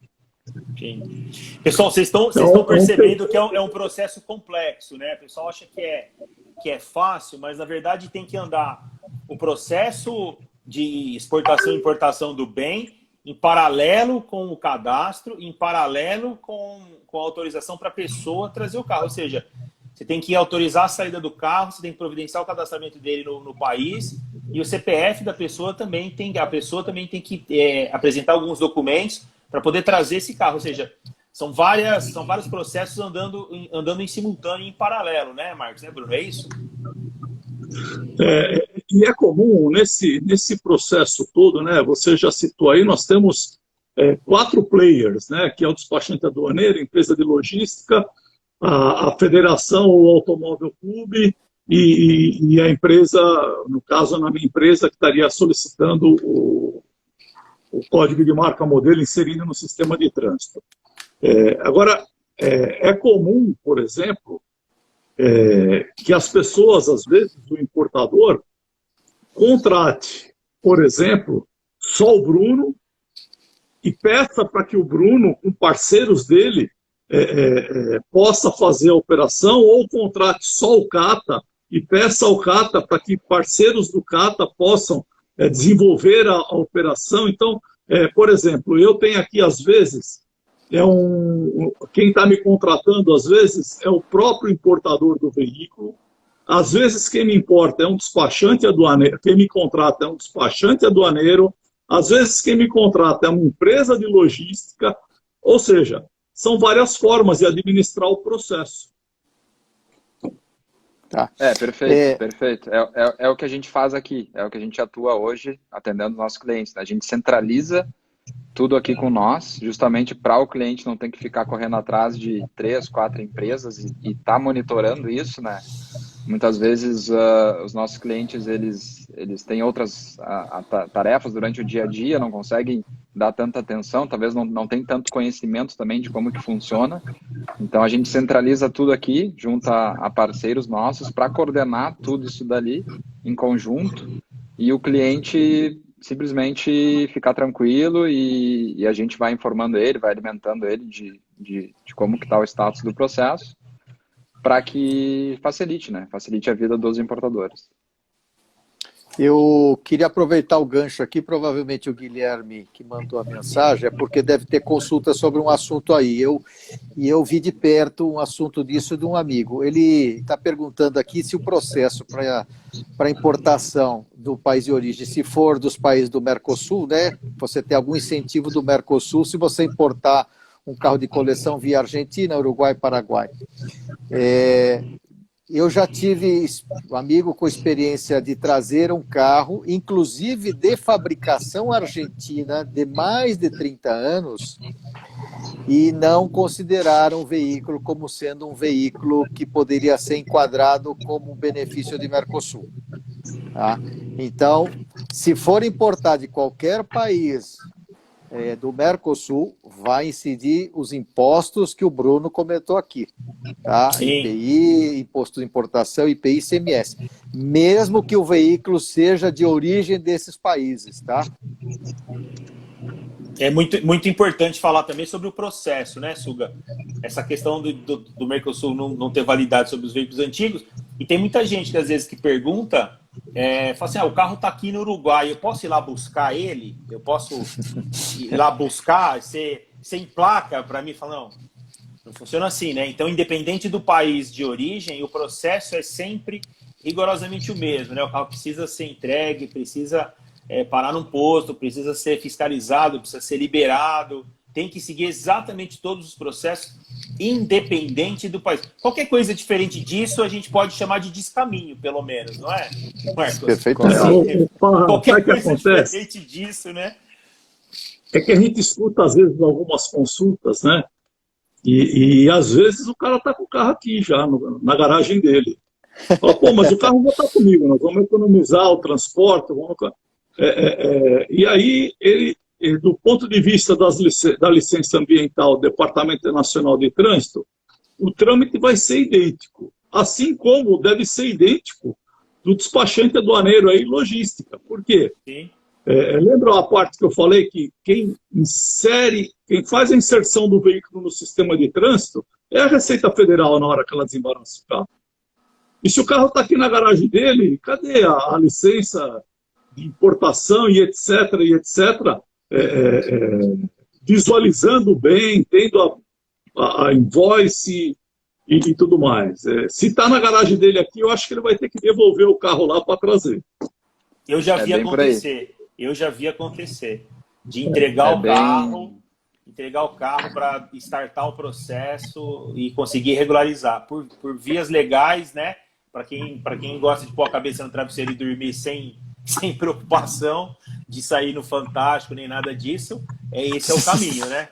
Sim. Pessoal, vocês estão percebendo que é um processo complexo, né? O pessoal acha que é fácil, mas na verdade tem que andar o processo de exportação e importação do bem em paralelo com o cadastro, em paralelo com a autorização para a pessoa trazer o carro. Ou seja, você tem que autorizar a saída do carro, você tem que providenciar o cadastramento dele no país, e o CPF da pessoa também tem que apresentar alguns documentos para poder trazer esse carro. Ou seja, são vários processos andando em simultâneo, em paralelo, né, Marcos? Né, Bruno? É isso? E é comum nesse processo todo, né? Você já citou aí, nós temos 4 players, né? Que é o despachante aduaneiro, empresa de logística, a federação, o automóvel clube e a empresa, no caso, na minha empresa, que estaria solicitando o código de marca modelo inserido no sistema de trânsito. Agora, é comum, por exemplo, que as pessoas, às vezes, o importador, contrate, por exemplo, só o Bruno e peça para que o Bruno, com parceiros dele, possa fazer a operação, ou contrate só o Cata e peça ao Cata para que parceiros do Cata possam desenvolver a operação. Então, por exemplo, eu tenho aqui, às vezes, quem está me contratando, às vezes, é o próprio importador do veículo. Às vezes, quem me importa é um despachante aduaneiro, quem me contrata é um despachante aduaneiro. Às vezes, quem me contrata é uma empresa de logística. Ou seja, são várias formas de administrar o processo. Tá. Perfeito, perfeito. É o que a gente faz aqui, é o que a gente atua hoje, atendendo os nossos clientes. A gente centraliza tudo aqui com nós, justamente para o cliente não ter que ficar correndo atrás de 3, 4 empresas e tá monitorando isso, né? Muitas vezes os nossos clientes, eles têm outras tarefas durante o dia a dia, não conseguem dar tanta atenção, talvez não tem tanto conhecimento também de como que funciona. Então, a gente centraliza tudo aqui, junto a parceiros nossos, para coordenar tudo isso dali em conjunto, e o cliente simplesmente ficar tranquilo e a gente vai informando ele, vai alimentando ele de como que está o status do processo, para que facilite, né? Facilite a vida dos importadores. Eu queria aproveitar o gancho aqui, provavelmente o Guilherme que mandou a mensagem, é porque deve ter consulta sobre um assunto aí. Eu vi de perto um assunto disso de um amigo. Ele está perguntando aqui se o processo para importação do país de origem, se for dos países do Mercosul, né? Você tem algum incentivo do Mercosul se você importar um carro de coleção via Argentina, Uruguai, Paraguai. Eu já tive um amigo com experiência de trazer um carro, inclusive de fabricação argentina, de mais de 30 anos, e não consideraram o veículo como sendo um veículo que poderia ser enquadrado como benefício de Mercosul. Tá? Então, se for importar de qualquer país do Mercosul, vai incidir os impostos que o Bruno comentou aqui, tá? IPI, imposto de importação, IPI e ICMS, mesmo que o veículo seja de origem desses países, tá? É muito importante falar também sobre o processo, né, Suga? Essa questão do Mercosul não ter validade sobre os veículos antigos, e tem muita gente que às vezes que pergunta, fala assim, o carro está aqui no Uruguai, eu posso ir lá buscar ele? Eu posso ir lá buscar? Você emplaca para mim? Fala, não funciona assim, né? Então, independente do país de origem, o processo é sempre rigorosamente o mesmo, né? O carro precisa ser entregue, precisa parar num posto, precisa ser fiscalizado, precisa ser liberado, tem que seguir exatamente todos os processos, independente do país. Qualquer coisa diferente disso, a gente pode chamar de descaminho, pelo menos, não é, Marcos? Perfeitamente. Qualquer coisa diferente disso, né? É que a gente escuta, às vezes, algumas consultas, né? E às vezes o cara está com o carro aqui já, na garagem dele. Fala, pô, mas o carro já está comigo, nós vamos economizar o transporte. E aí, ele, do ponto de vista da licença ambiental do Departamento Nacional de Trânsito, o trâmite vai ser idêntico, assim como deve ser idêntico do despachante aduaneiro aí, logística. Por quê? Sim. Lembra a parte que eu falei que quem faz a inserção do veículo no sistema de trânsito é a Receita Federal na hora que ela desembaraça o carro. E se o carro está aqui na garagem dele, cadê a licença de importação e etc, visualizando bem, tendo a invoice e tudo mais. Se está na garagem dele aqui, eu acho que ele vai ter que devolver o carro lá para trazer. Eu já vi acontecer. De entregar o carro para startar o processo e conseguir regularizar por vias legais, né? Para quem gosta de pôr a cabeça no travesseiro e dormir sem preocupação de sair no Fantástico nem nada disso, esse é o caminho, né?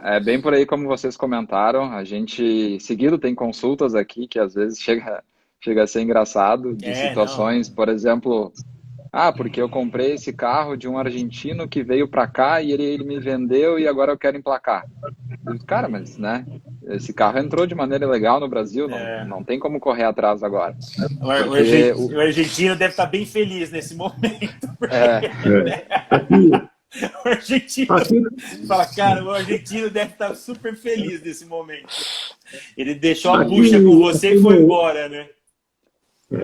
É bem por aí como vocês comentaram. A gente seguido tem consultas aqui que às vezes chega a ser engraçado de situações, por exemplo, porque eu comprei esse carro de um argentino que veio para cá e ele me vendeu e agora eu quero emplacar. Cara, mas, né, esse carro entrou de maneira ilegal no Brasil, não tem como correr atrás agora. O argentino deve estar bem feliz nesse momento. O argentino fala, cara, o argentino deve estar super feliz nesse momento. Ele deixou a bucha com você e foi embora, né?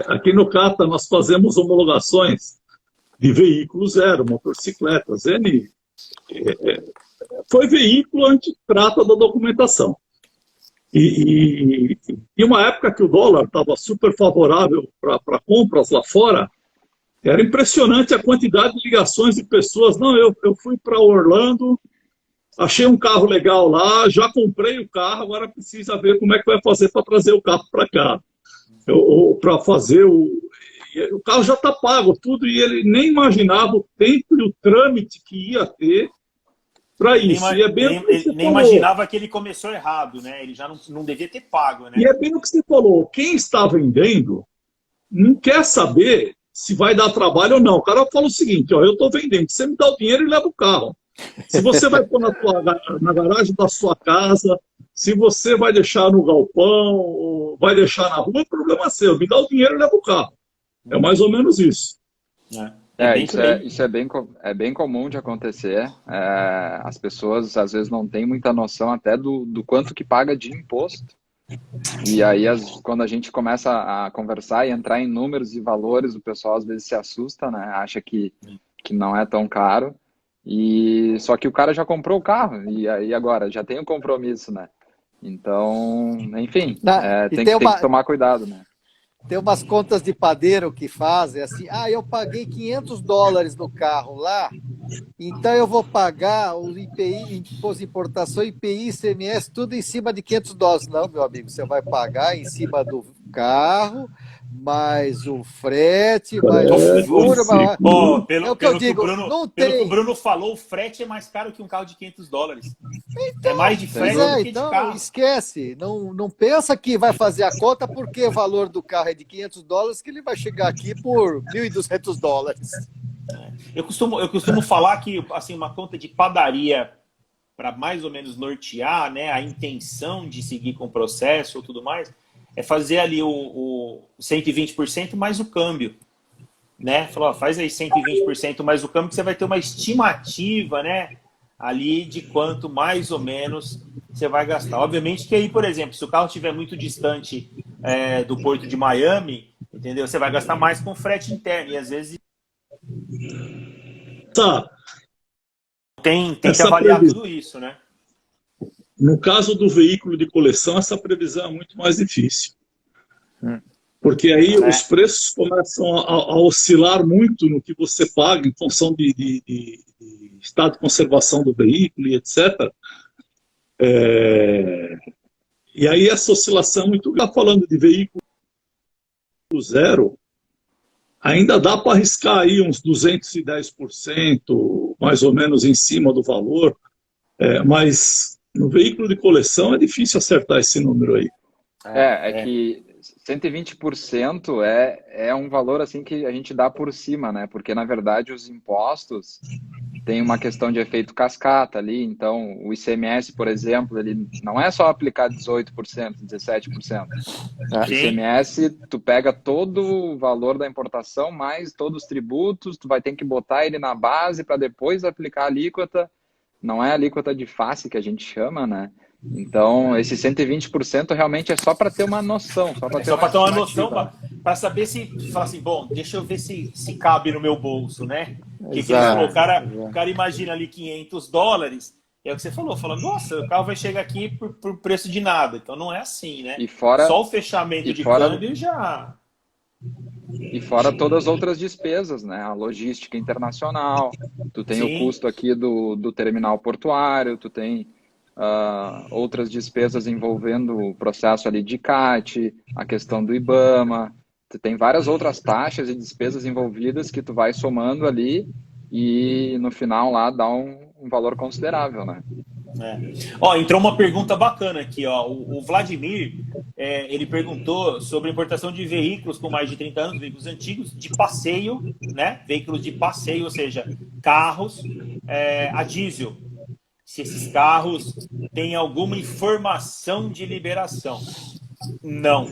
Aqui no CATA nós fazemos homologações de veículo zero, motocicletas. Foi veículo, a gente trata da documentação. E uma época que o dólar estava super favorável para compras lá fora, era impressionante a quantidade de ligações de pessoas. Não, eu fui para Orlando, achei um carro legal lá, já comprei o carro, agora precisa ver como é que vai fazer para trazer o carro para cá. Ou para fazer o carro já está pago, tudo, e ele nem imaginava o tempo e o trâmite que ia ter para isso. Ele nem imaginava que ele começou errado, né? Ele já não devia ter pago, né? E é bem o que você falou, quem está vendendo não quer saber se vai dar trabalho ou não. O cara fala o seguinte, eu estou vendendo, você me dá o dinheiro e leva o carro. Se você vai pôr na garagem da sua casa, se você vai deixar no galpão, ou vai deixar na rua, o problema é seu. Me dá o dinheiro e leva o carro. É mais ou menos isso. Isso é bem comum de acontecer. As pessoas, às vezes, não têm muita noção até do quanto que paga de imposto. E aí, quando a gente começa a conversar e entrar em números e valores, o pessoal, às vezes, se assusta, né? Acha que não é tão caro. Só que o cara já comprou o carro, e aí agora já tem um compromisso, né? Então, enfim, tem que tomar cuidado, né? Tem umas contas de padeiro que fazem assim, eu paguei $500 no carro lá, então eu vou pagar o IPI, Imposto de Importação, IPI, ICMS, tudo em cima de $500. Não, meu amigo, você vai pagar em cima do carro, mais o frete, mais o seguro. Pelo que o Bruno falou, o frete é mais caro que um carro de $500. Então, é mais de frete do que de carro. Esquece, não pensa que vai fazer a conta porque o valor do carro é de $500 que ele vai chegar aqui por $1.200. Eu costumo falar que assim, uma conta de padaria para mais ou menos nortear, né, a intenção de seguir com o processo ou tudo mais, é fazer ali o 120% mais o câmbio, né? Falou, faz aí 120% mais o câmbio que você vai ter uma estimativa, né, ali de quanto mais ou menos você vai gastar. Obviamente que aí, por exemplo, se o carro estiver muito distante do porto de Miami, entendeu? Você vai gastar mais com frete interno e às vezes tem que avaliar tudo isso, né? No caso do veículo de coleção, essa previsão é muito mais difícil. Porque aí os preços começam a oscilar muito no que você paga em função de estado de conservação do veículo e etc. E aí essa oscilação é muito... Está falando de veículo zero, ainda dá para arriscar aí uns 210%, mais ou menos em cima do valor, mas no veículo de coleção é difícil acertar esse número aí. Que 120% é um valor assim que a gente dá por cima, né? Porque na verdade os impostos têm uma questão de efeito cascata ali, então o ICMS, por exemplo, ele não é só aplicar 18%, 17%. O ICMS, tu pega todo o valor da importação mais todos os tributos, tu vai ter que botar ele na base para depois aplicar a alíquota. Não é a alíquota de face que a gente chama, né? Então, esse 120% realmente é só para ter uma noção. Só para ter uma noção, para saber se... Fala assim, bom, deixa eu ver se cabe no meu bolso, né? Porque o cara imagina ali $500, é o que você falou, nossa, o carro vai chegar aqui por preço de nada. Então não é assim, né? Só o fechamento de câmbio já... E fora todas as outras despesas, né? A logística internacional, tu tem o custo aqui do terminal portuário, tu tem outras despesas envolvendo o processo ali de CAT, a questão do IBAMA, tu tem várias outras taxas e despesas envolvidas que tu vai somando ali e no final lá dá um valor considerável, né? Entrou uma pergunta bacana aqui, ó. O Vladimir, ele perguntou sobre a importação de veículos com mais de 30 anos, veículos antigos, de passeio, né? Veículos de passeio, ou seja, carros a diesel. Se esses carros têm alguma informação de liberação. Não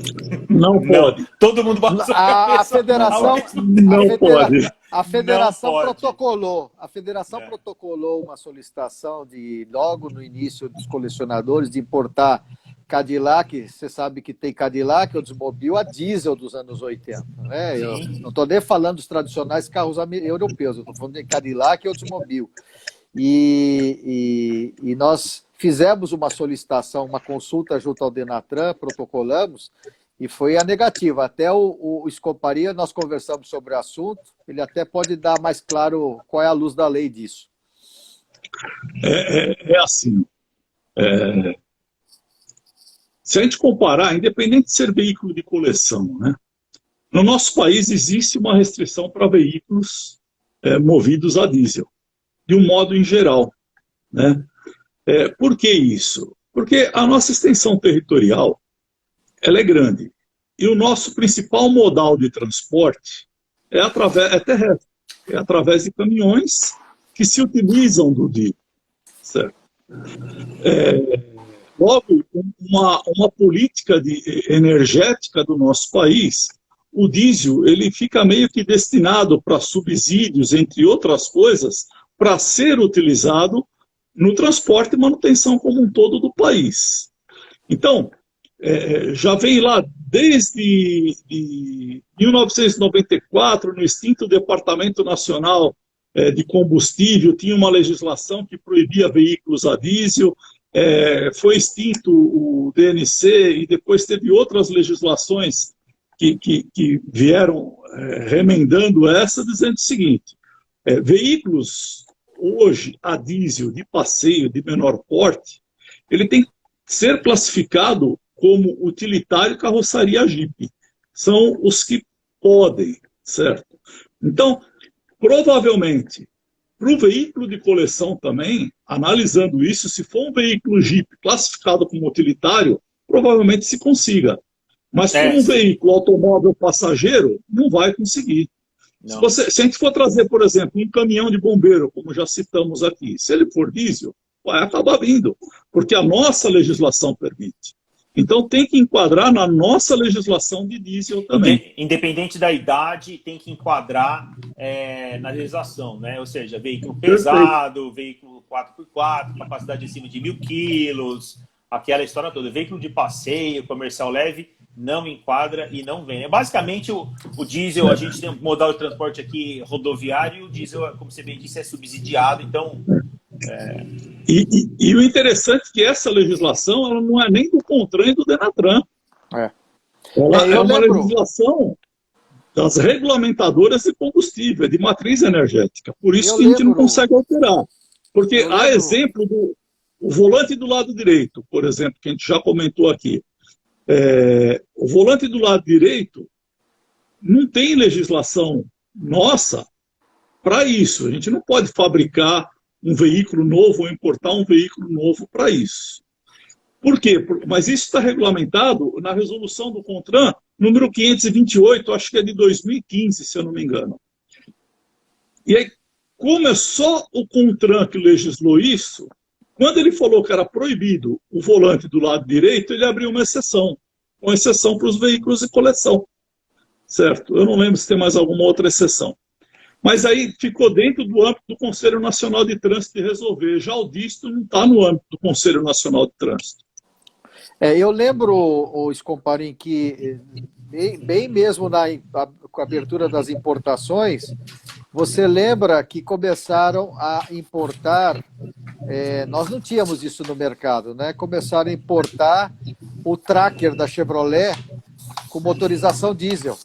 pode. Todo mundo balançou a federação não pode. A federação protocolou. A federação protocolou uma solicitação logo no início dos colecionadores de importar Cadillac. Você sabe que tem Cadillac, Oldsmobile, a diesel dos anos 80. Né? Eu não estou nem falando dos tradicionais carros europeus, eu estou falando de Cadillac e Oldsmobile. E nós fizemos uma solicitação, uma consulta junto ao Denatran, protocolamos, e foi a negativa. Até o Scoparia, nós conversamos sobre o assunto, ele até pode dar mais claro qual é a luz da lei disso. É assim, se a gente comparar, independente de ser veículo de coleção, né, no nosso país existe uma restrição para veículos movidos a diesel, de um modo em geral, né? Por que isso? Porque a nossa extensão territorial ela é grande. E o nosso principal modal de transporte é terrestre. É através de caminhões que se utilizam do diesel. Certo? Logo, uma política energética do nosso país, o diesel ele fica meio que destinado para subsídios, entre outras coisas, para ser utilizado no transporte e manutenção como um todo do país. Então, já vem lá desde 1994, no extinto Departamento Nacional de Combustível, tinha uma legislação que proibia veículos a diesel, foi extinto o DNC e depois teve outras legislações que vieram remendando essa, dizendo o seguinte, veículos hoje a diesel de passeio de menor porte, ele tem que ser classificado como utilitário carroçaria Jeep. São os que podem, certo? Então, provavelmente, para o veículo de coleção também, analisando isso, se for um veículo Jeep classificado como utilitário, provavelmente se consiga. Mas para um veículo automóvel passageiro, não vai conseguir. Se a gente for trazer, por exemplo, um caminhão de bombeiro, como já citamos aqui, se ele for diesel, vai acabar vindo, porque a nossa legislação permite. Então tem que enquadrar na nossa legislação de diesel também. Independente da idade, tem que enquadrar na legislação, né? Ou seja, veículo pesado, veículo 4x4, capacidade acima de 1.000 quilos, aquela história toda. Veículo de passeio, comercial leve, não enquadra e não vem. Basicamente, o diesel, a gente tem um modal de transporte aqui rodoviário, e o diesel, como você bem disse, é subsidiado, então... E o interessante é que essa legislação ela não é nem do CONTRAN e do DENATRAN. Ela é eu uma lembro. legislação das regulamentadoras de combustível, de matriz energética. Por isso Eu que a gente não lembro. consegue alterar. Porque Eu há lembro. exemplo do o volante do lado direito, por exemplo, que a gente já comentou aqui. O volante do lado direito não tem legislação nossa para isso. A gente não pode fabricar um veículo novo ou importar um veículo novo para isso. Por quê? Mas isso está regulamentado na resolução do CONTRAN, número 528, acho que é de 2015, se eu não me engano. E aí, como é só o CONTRAN que legislou isso, quando ele falou que era proibido o volante do lado direito, ele abriu uma exceção para os veículos de coleção, certo? Eu não lembro se tem mais alguma outra exceção. Mas aí ficou dentro do âmbito do Conselho Nacional de Trânsito de resolver. Já o disto não está no âmbito do Conselho Nacional de Trânsito. Eu lembro, o Scomparin, que bem mesmo com a abertura das importações, você lembra que começaram a importar, nós não tínhamos isso no mercado, né? Começaram a importar o Tracker da Chevrolet com motorização diesel,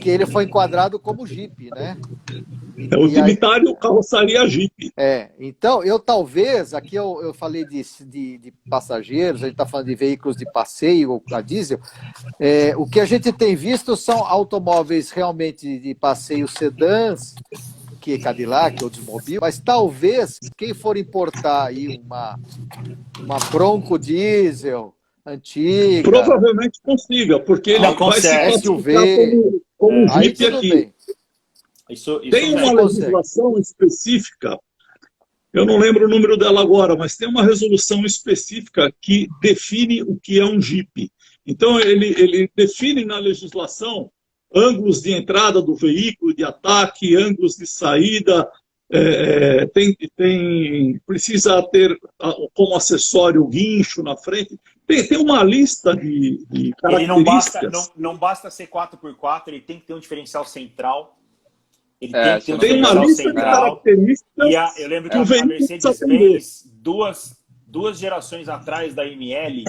que ele foi enquadrado como Jeep, né? É utilitário, carroçaria Jeep. Então, aqui eu falei de passageiros, a gente está falando de veículos de passeio a diesel, o que a gente tem visto são automóveis realmente de passeio sedãs, que é Cadillac ou Desmobil, mas talvez quem for importar aí uma Bronco diesel antiga... Provavelmente consiga, porque ele vai se classificar como Jeep aqui. Bem. Isso tem uma legislação específica, eu não lembro o número dela agora, mas tem uma resolução específica que define o que é um Jeep. Então, ele define na legislação ângulos de entrada do veículo, de ataque, ângulos de saída, precisa ter como acessório o guincho na frente. Tem uma lista de características. Ele não basta ser 4x4, ele tem que ter um diferencial central. Ele tem uma lista de características. Eu lembro que a Mercedes fez duas gerações atrás da ML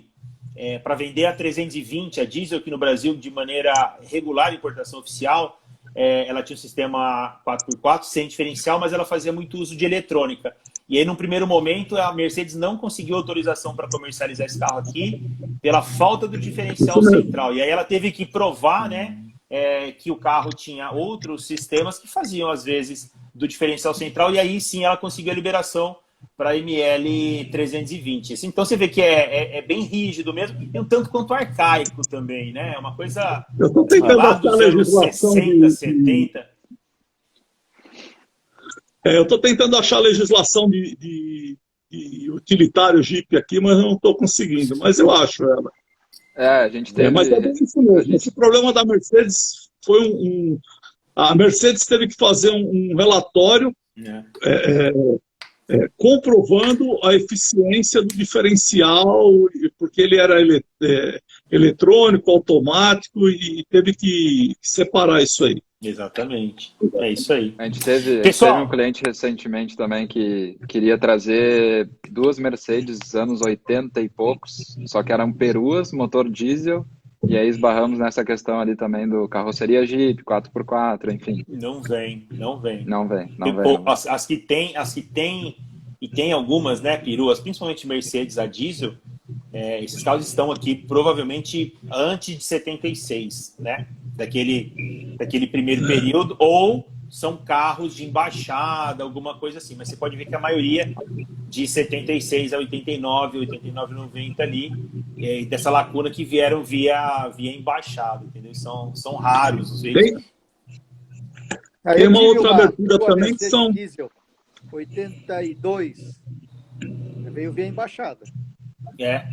para vender a 320, a diesel aqui no Brasil, de maneira regular, importação oficial. Ela tinha um sistema 4x4 sem diferencial, mas ela fazia muito uso de eletrônica. E aí, num primeiro momento, a Mercedes não conseguiu autorização para comercializar esse carro aqui pela falta do diferencial central. E aí ela teve que provar, né, que o carro tinha outros sistemas que faziam, às vezes, do diferencial central. E aí, sim, ela conseguiu a liberação para a ML 320. Assim, então, você vê que é bem rígido mesmo, e um tanto quanto arcaico também, né? É uma coisa lá dos anos 60, 70. Eu estou tentando achar a legislação de utilitário Jeep aqui, mas não estou conseguindo. Mas eu acho ela. A gente teve... mas é bem isso mesmo. Esse problema da Mercedes foi a Mercedes teve que fazer um relatório comprovando a eficiência do diferencial, porque ele era eletrônico, automático, e teve que separar isso aí. Exatamente, é isso aí. A gente teve um cliente recentemente também que queria trazer duas Mercedes anos 80 e poucos, só que eram peruas, motor diesel, e aí esbarramos nessa questão ali também do carroceria Jeep, 4x4, enfim. Não vem. As que tem, e tem algumas, né, peruas, principalmente Mercedes a diesel, esses carros estão aqui provavelmente antes de 76, né? Daquele primeiro período, ou são carros de embaixada, alguma coisa assim. Mas você pode ver que a maioria de 76 a 89, 89, 90 ali, dessa lacuna que vieram via embaixada, entendeu? São raros os veículos. Tem uma outra abertura também que são... Diesel 82, veio via embaixada.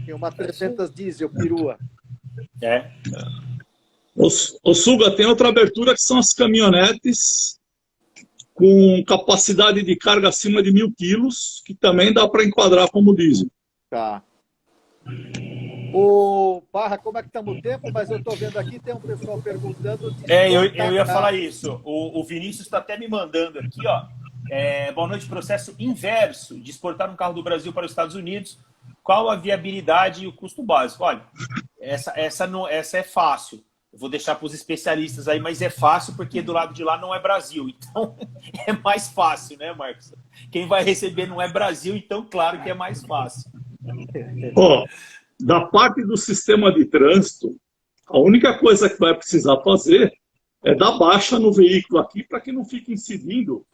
Tem uma 300 diesel, perua. O Suga, tem outra abertura que são as caminhonetes com capacidade de carga acima de 1.000 quilos, que também dá para enquadrar como diesel. Tá. O Barra, como é que estamos no tempo? Mas eu estou vendo aqui, tem um pessoal perguntando... Eu ia falar isso. O Vinícius está até me mandando aqui, ó. Boa noite, processo inverso de exportar um carro do Brasil para os Estados Unidos. Qual a viabilidade e o custo básico? Olha, essa é fácil. Eu vou deixar para os especialistas aí, mas é fácil porque do lado de lá não é Brasil. Então, é mais fácil, né, Marcos? Quem vai receber não é Brasil, então, claro que é mais fácil. Ó, da parte do sistema de trânsito, a única coisa que vai precisar fazer é dar baixa no veículo aqui para que não fique incidindo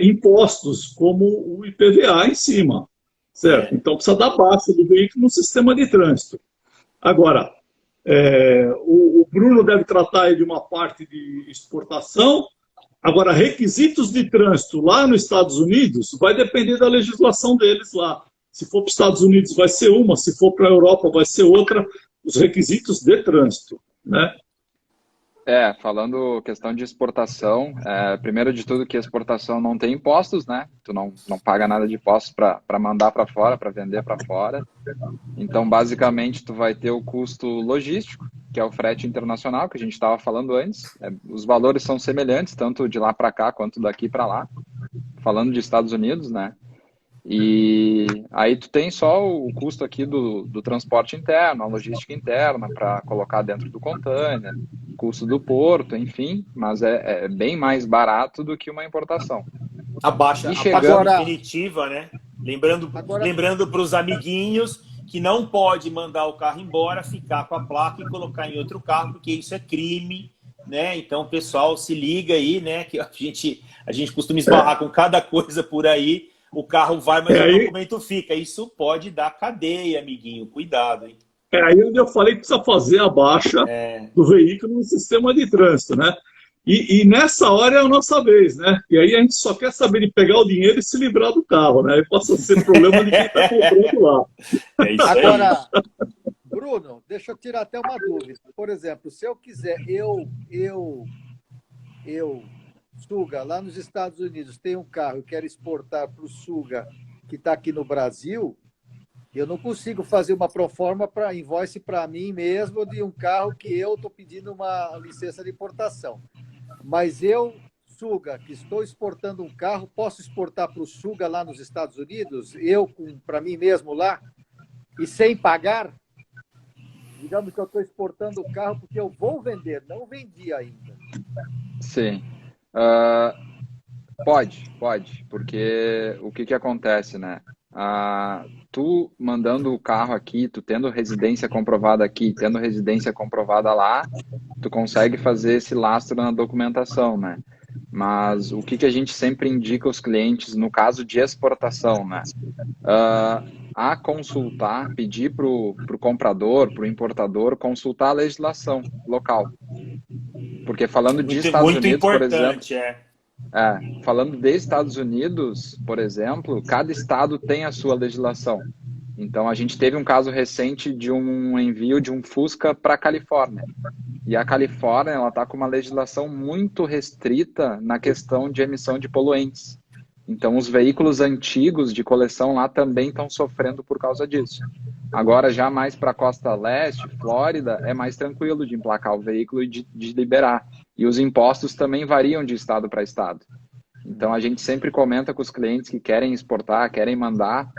impostos como o IPVA em cima, certo? Então, precisa dar baixa do veículo no sistema de trânsito. Agora, o Bruno deve tratar aí de uma parte de exportação. Agora, requisitos de trânsito lá nos Estados Unidos vai depender da legislação deles lá. Se for para os Estados Unidos vai ser uma, se for para a Europa vai ser outra, os requisitos de trânsito, né? Falando questão de exportação, primeiro de tudo que a exportação não tem impostos, né? Tu não paga nada de impostos para mandar para fora, para vender para fora. Então, basicamente, tu vai ter o custo logístico, que é o frete internacional, que a gente estava falando antes. Os valores são semelhantes, tanto de lá para cá quanto daqui para lá. Falando de Estados Unidos, né? E aí tu tem só o custo aqui do transporte interno, a logística interna para colocar dentro do container, custo do porto, enfim, mas é bem mais barato do que uma importação. A baixa definitiva, né? Lembrando para os amiguinhos que não pode mandar o carro embora, ficar com a placa e colocar em outro carro, porque isso é crime, né? Então, pessoal, se liga aí, né? Que a gente costuma esbarrar com cada coisa por aí. O carro vai, mas o documento fica. Isso pode dar cadeia, amiguinho. Cuidado, hein? Aí onde eu falei que precisa fazer a baixa do veículo no sistema de trânsito, né? E nessa hora é a nossa vez, né? E aí a gente só quer saber de pegar o dinheiro e se livrar do carro, né? Aí passa a ser problema de quem está comprando lá. Agora, Bruno, deixa eu tirar até uma dúvida. Por exemplo, se eu quiser, Suga, lá nos Estados Unidos tem um carro, eu quero exportar para o Suga, que está aqui no Brasil, eu não consigo fazer uma proforma para invoice para mim mesmo de um carro que eu estou pedindo uma licença de importação. Mas eu, Suga, que estou exportando um carro, posso exportar para o Suga lá nos Estados Unidos, para mim mesmo lá, e sem pagar? Digamos que eu estou exportando o carro porque eu vou vender, não vendi ainda. Sim. Pode, porque o que acontece, né? Tu mandando o carro aqui, tu tendo residência comprovada aqui, tendo residência comprovada lá, tu consegue fazer esse lastro na documentação, né? Mas o que a gente sempre indica aos clientes no caso de exportação, né? A consultar, pedir para o comprador, para o importador, consultar a legislação local. Porque falando de Estados Unidos, por exemplo... falando de Estados Unidos, por exemplo, cada estado tem a sua legislação. Então, a gente teve um caso recente de um envio de um Fusca para a Califórnia. E a Califórnia ela está com uma legislação muito restrita na questão de emissão de poluentes. Então, os veículos antigos de coleção lá também estão sofrendo por causa disso. Agora, já mais para a costa leste, Flórida, é mais tranquilo de emplacar o veículo e de liberar. E os impostos também variam de estado para estado. Então, a gente sempre comenta com os clientes que querem exportar, querem mandar.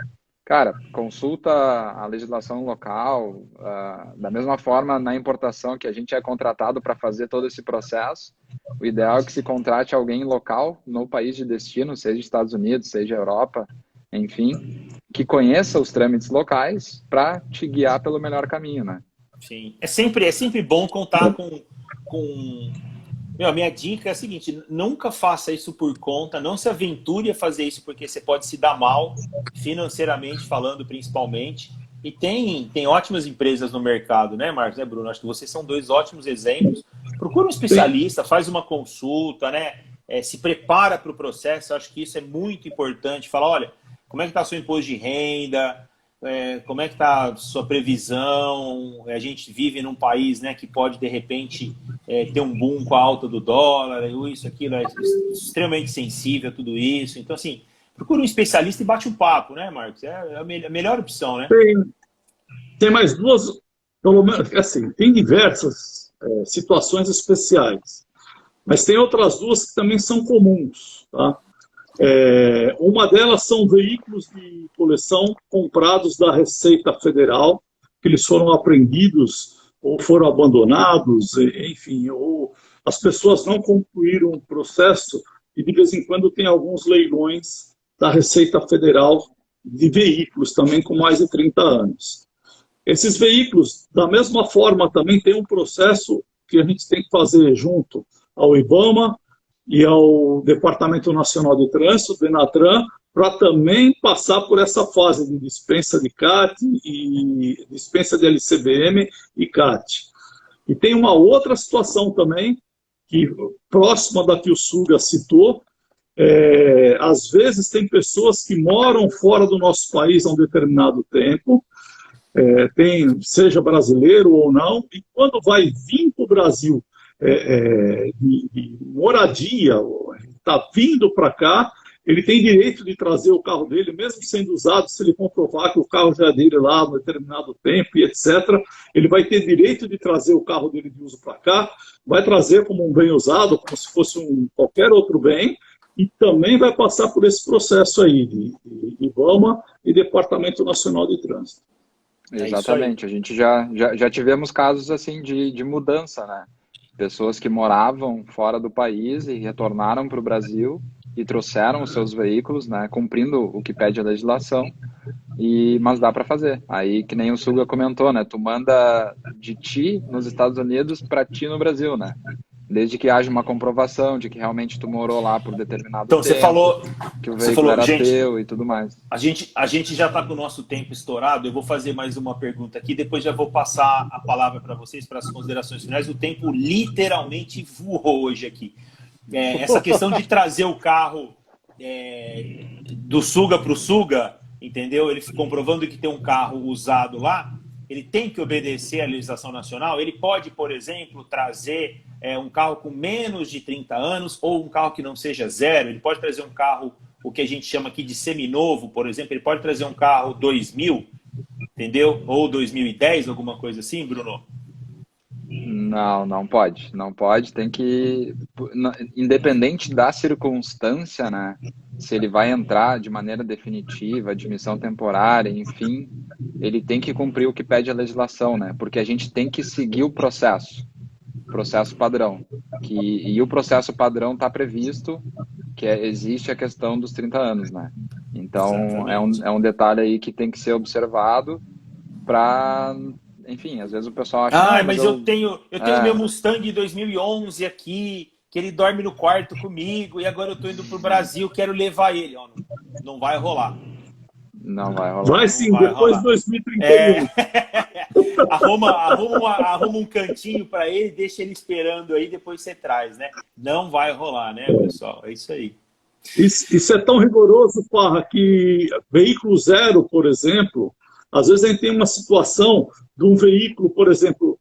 Cara, consulta a legislação local. Da mesma forma, na importação, que a gente é contratado para fazer todo esse processo, o ideal é que se contrate alguém local no país de destino, seja Estados Unidos, seja Europa, enfim, que conheça os trâmites locais para te guiar pelo melhor caminho, né? Sim. É sempre bom contar com... a minha dica é a seguinte, nunca faça isso por conta, não se aventure a fazer isso porque você pode se dar mal, financeiramente falando principalmente. E tem ótimas empresas no mercado, né, Marcos, né, Bruno? Acho que vocês são dois ótimos exemplos. Procura um especialista, faz uma consulta, né? Se prepara para o processo, acho que isso é muito importante. Fala, olha, como é que está seu imposto de renda? Como é que está a sua previsão? A gente vive num país, né, que pode, de repente, ter um boom com a alta do dólar, isso, aquilo, é extremamente sensível a tudo isso. Então, assim, procura um especialista e bate um papo, né, Marcos? É a melhor opção, né? Tem mais duas, pelo menos, assim, tem diversas situações especiais, mas tem outras duas que também são comuns, tá? Uma delas são veículos de coleção comprados da Receita Federal, que eles foram apreendidos ou foram abandonados, enfim, ou as pessoas não concluíram o processo e de vez em quando tem alguns leilões da Receita Federal de veículos também com mais de 30 anos. Esses veículos, da mesma forma, também tem um processo que a gente tem que fazer junto ao IBAMA e ao Departamento Nacional de Trânsito, DENATRAN, para também passar por essa fase de dispensa de CAT e dispensa de LCBM e CAT. E tem uma outra situação também, que próxima da que o Suga citou, às vezes tem pessoas que moram fora do nosso país há um determinado tempo, seja brasileiro ou não, e quando vai vir para o Brasil de moradia, está vindo para cá, ele tem direito de trazer o carro dele, mesmo sendo usado, se ele comprovar que o carro já é dele lá há um determinado tempo e etc. Ele vai ter direito de trazer o carro dele de uso para cá, vai trazer como um bem usado, como se fosse qualquer outro bem, e também vai passar por esse processo aí de IBAMA e Departamento Nacional de Trânsito. Exatamente, a gente já tivemos casos assim de mudança, né? Pessoas que moravam fora do país e retornaram para o Brasil e trouxeram os seus veículos, né, cumprindo o que pede a legislação, mas dá para fazer. Aí, que nem o Suga comentou, né, tu manda de ti nos Estados Unidos para ti no Brasil, né? Desde que haja uma comprovação de que realmente tu morou lá por determinado tempo. Então, você falou que o veículo era teu e tudo mais. A gente já está com o nosso tempo estourado. Eu vou fazer mais uma pergunta aqui, depois já vou passar a palavra para vocês, para as considerações finais. O tempo literalmente voou hoje aqui. Essa questão de trazer o carro do Suga para o Suga, entendeu? Ele comprovando que tem um carro usado lá, ele tem que obedecer à legislação nacional. Ele pode, por exemplo, trazer um carro com menos de 30 anos ou um carro que não seja zero. Ele pode trazer um carro, o que a gente chama aqui de seminovo, por exemplo. Ele pode trazer um carro 2000, entendeu? Ou 2010, alguma coisa assim, Bruno? Não pode. Não pode. Tem que, independente da circunstância, né? Se ele vai entrar de maneira definitiva, admissão temporária, enfim, ele tem que cumprir o que pede a legislação, né? Porque a gente tem que seguir o processo padrão. E o processo padrão está previsto, que existe a questão dos 30 anos, né? Então, é um detalhe aí que tem que ser observado para... Enfim, às vezes o pessoal acha... mas eu tenho meu Mustang 2011 aqui, que ele dorme no quarto comigo, e agora eu tô indo pro Brasil, quero levar ele. Ó, não vai rolar. Não vai rolar. Vai sim, depois de 2031. Arruma um cantinho para ele, deixa ele esperando aí, depois você traz, né? Não vai rolar, né, pessoal? É isso aí. Isso é tão rigoroso, Parra, que veículo zero, por exemplo, às vezes a gente tem uma situação de um veículo, por exemplo,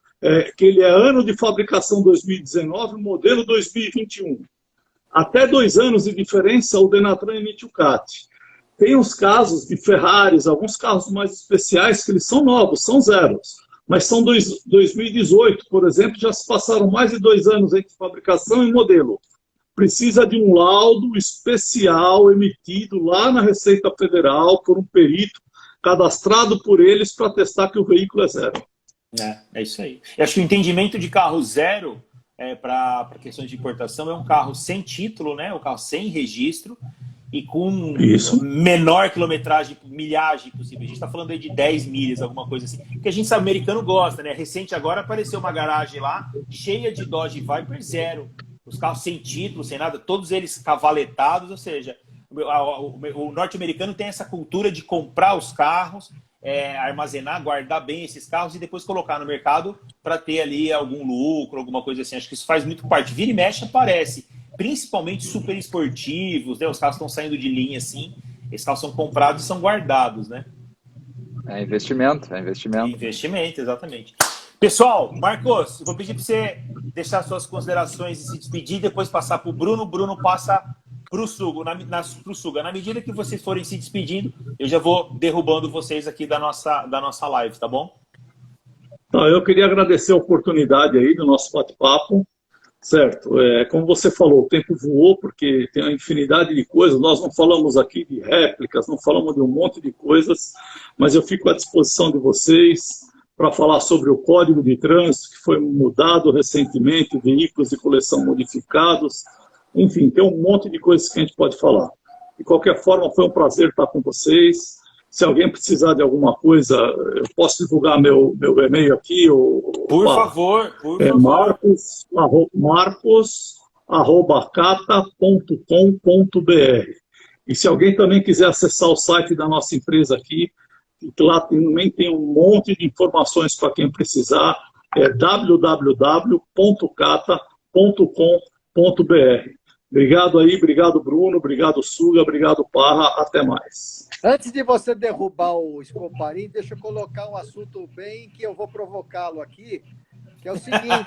que ele é ano de fabricação 2019, modelo 2021. Até 2 anos de diferença, o DENATRAN emite o CAT. Tem uns casos de Ferraris, alguns carros mais especiais, que eles são novos, são zeros. Mas são 2018, por exemplo, já se passaram mais de 2 anos entre fabricação e modelo. Precisa de um laudo especial emitido lá na Receita Federal por um perito cadastrado por eles para testar que o veículo é zero. É isso aí. Eu acho que o entendimento de carro zero para questões de importação é um carro sem título, né? Um carro sem registro e com menor quilometragem, milhagem possível. A gente está falando aí de 10 milhas, alguma coisa assim. Porque a gente sabe, o americano gosta, né? Recente agora apareceu uma garagem lá cheia de Dodge Viper zero. Os carros sem título, sem nada, todos eles cavaletados, ou seja, o norte-americano tem essa cultura de comprar os carros, armazenar, guardar bem esses carros e depois colocar no mercado para ter ali algum lucro, alguma coisa assim. Acho que isso faz muito parte. Vira e mexe aparece, principalmente super esportivos, né? Os carros estão saindo de linha assim, esses carros são comprados e são guardados, né? É investimento. Investimento, exatamente. Pessoal, Marcos, eu vou pedir para você deixar suas considerações e se despedir, depois passar para o Bruno. O Bruno passa para o Suga. Na medida que vocês forem se despedindo, eu já vou derrubando vocês aqui da nossa live, tá bom? Eu queria agradecer a oportunidade aí do nosso bate-papo, certo? Como você falou, o tempo voou porque tem uma infinidade de coisas. Nós não falamos aqui de réplicas, não falamos de um monte de coisas, mas eu fico à disposição de vocês para falar sobre o Código de Trânsito, que foi mudado recentemente, veículos de coleção modificados, enfim, tem um monte de coisas que a gente pode falar. De qualquer forma, foi um prazer estar com vocês. Se alguém precisar de alguma coisa, eu posso divulgar meu e-mail aqui. Por favor, por é favor. marcos@cata.com.br. E se alguém também quiser acessar o site da nossa empresa aqui, lá também tem um monte de informações para quem precisar, é www.cata.com.br. Obrigado aí, obrigado Bruno, obrigado Suga, obrigado Parra, até mais. Antes de você derrubar o Scoparin, deixa eu colocar um assunto bem que eu vou provocá-lo aqui, que é o seguinte,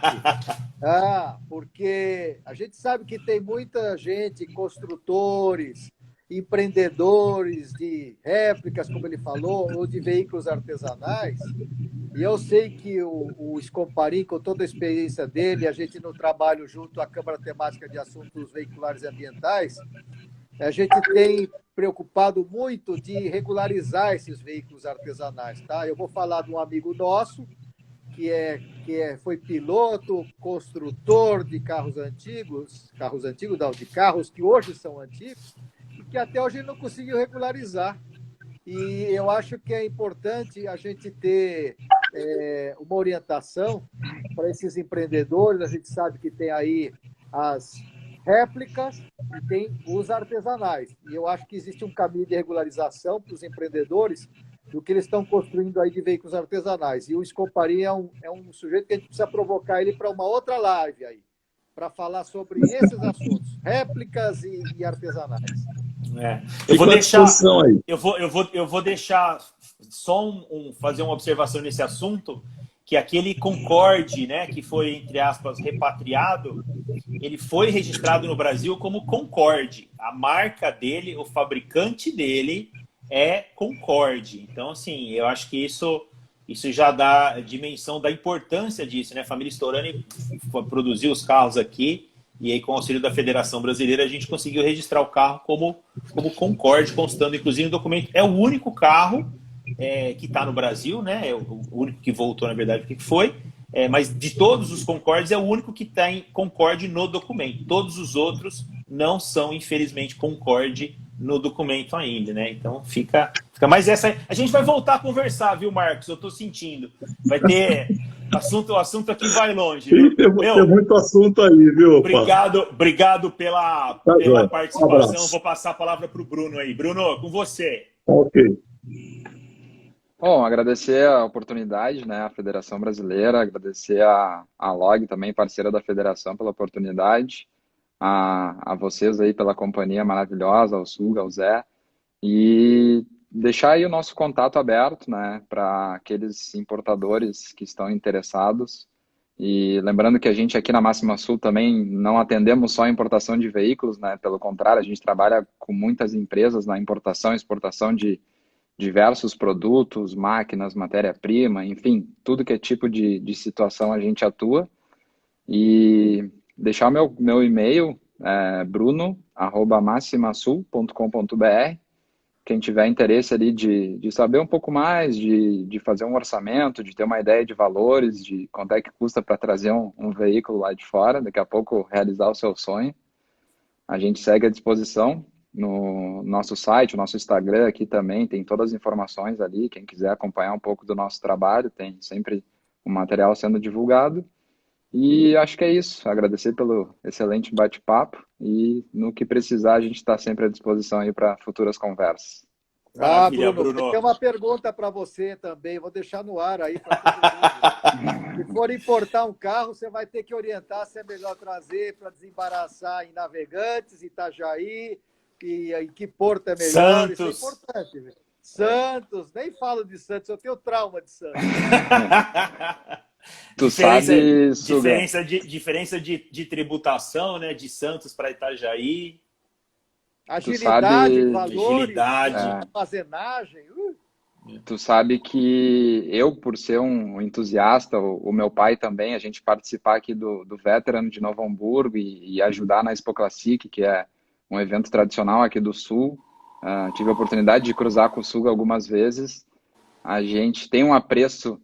porque a gente sabe que tem muita gente, construtores, empreendedores de réplicas, como ele falou, ou de veículos artesanais, e eu sei que o Scoparin, com toda a experiência dele, a gente no trabalho junto à Câmara Temática de Assuntos Veiculares e Ambientais, a gente tem preocupado muito de regularizar esses veículos artesanais, tá? Eu vou falar de um amigo nosso, foi piloto, construtor de carros antigos não, de carros que hoje são antigos, e que até hoje ele não conseguiu regularizar. E eu acho que é importante a gente ter uma orientação para esses empreendedores. A gente sabe que tem aí as réplicas e tem os artesanais. E eu acho que existe um caminho de regularização para os empreendedores do que eles estão construindo aí de veículos artesanais. E o Scoparin é um sujeito que a gente precisa provocar ele para uma outra live aí, para falar sobre esses assuntos, réplicas e artesanais. Eu vou deixar só fazer uma observação nesse assunto, que aquele Concorde, né, que foi, entre aspas, repatriado, ele foi registrado no Brasil como Concorde. A marca dele, o fabricante dele é Concorde. Então, assim, eu acho que isso já dá a dimensão da importância disso, né? A família Storani produziu os carros aqui, e aí com o auxílio da Federação Brasileira a gente conseguiu registrar o carro como Concorde, constando inclusive no documento. É o único carro que está no Brasil, né? É o único que voltou, na verdade, que foi. Mas de todos os Concordes, é o único que tem Concorde no documento. Todos os outros não são, infelizmente, Concorde no documento ainda, né? Então fica. Mas essa. A gente vai voltar a conversar, viu, Marcos? Eu estou sentindo. Vai ter. O assunto aqui vai longe. Sim, tem muito assunto aí, viu? Obrigado pela participação. Vou passar a palavra para o Bruno aí. Bruno, com você. Ok. Bom, agradecer a oportunidade, né, à Federação Brasileira, agradecer a LOG também, parceira da Federação, pela oportunidade, a vocês aí pela companhia maravilhosa, ao Suga, ao Zé, e deixar aí o nosso contato aberto, né, para aqueles importadores que estão interessados. E lembrando que a gente aqui na Máxima Sul também não atendemos só a importação de veículos, né, pelo contrário, a gente trabalha com muitas empresas na importação e exportação de diversos produtos, máquinas, matéria-prima, enfim, tudo que é tipo de situação a gente atua. E deixar o meu e-mail, bruno@maximasul.com.br. Quem tiver interesse ali de saber um pouco mais, de fazer um orçamento, de ter uma ideia de valores, de quanto é que custa para trazer um veículo lá de fora, daqui a pouco realizar o seu sonho, a gente segue à disposição. No nosso site, o nosso Instagram aqui também tem todas as informações ali. Quem quiser acompanhar um pouco do nosso trabalho, tem sempre um material sendo divulgado. E acho que é isso. Agradecer pelo excelente bate-papo e no que precisar a gente está sempre à disposição aí para futuras conversas. Bruno, tem uma pergunta para você também, vou deixar no ar aí para todo mundo. Se for importar um carro, você vai ter que orientar se é melhor trazer para desembaraçar em Navegantes, Itajaí, e em que porto é melhor. Santos. Isso é importante, velho. Santos, nem falo de Santos, eu tenho trauma de Santos. Diferença de tributação, né? De Santos para Itajaí. Agilidade, valores, armazenagem. Tu sabe que eu, por ser um entusiasta, o meu pai também, a gente participar aqui do Veteran de Novo Hamburgo e ajudar na Expo Classic, que é um evento tradicional aqui do Sul. Tive a oportunidade de cruzar com o Sul algumas vezes. A gente tem um apreço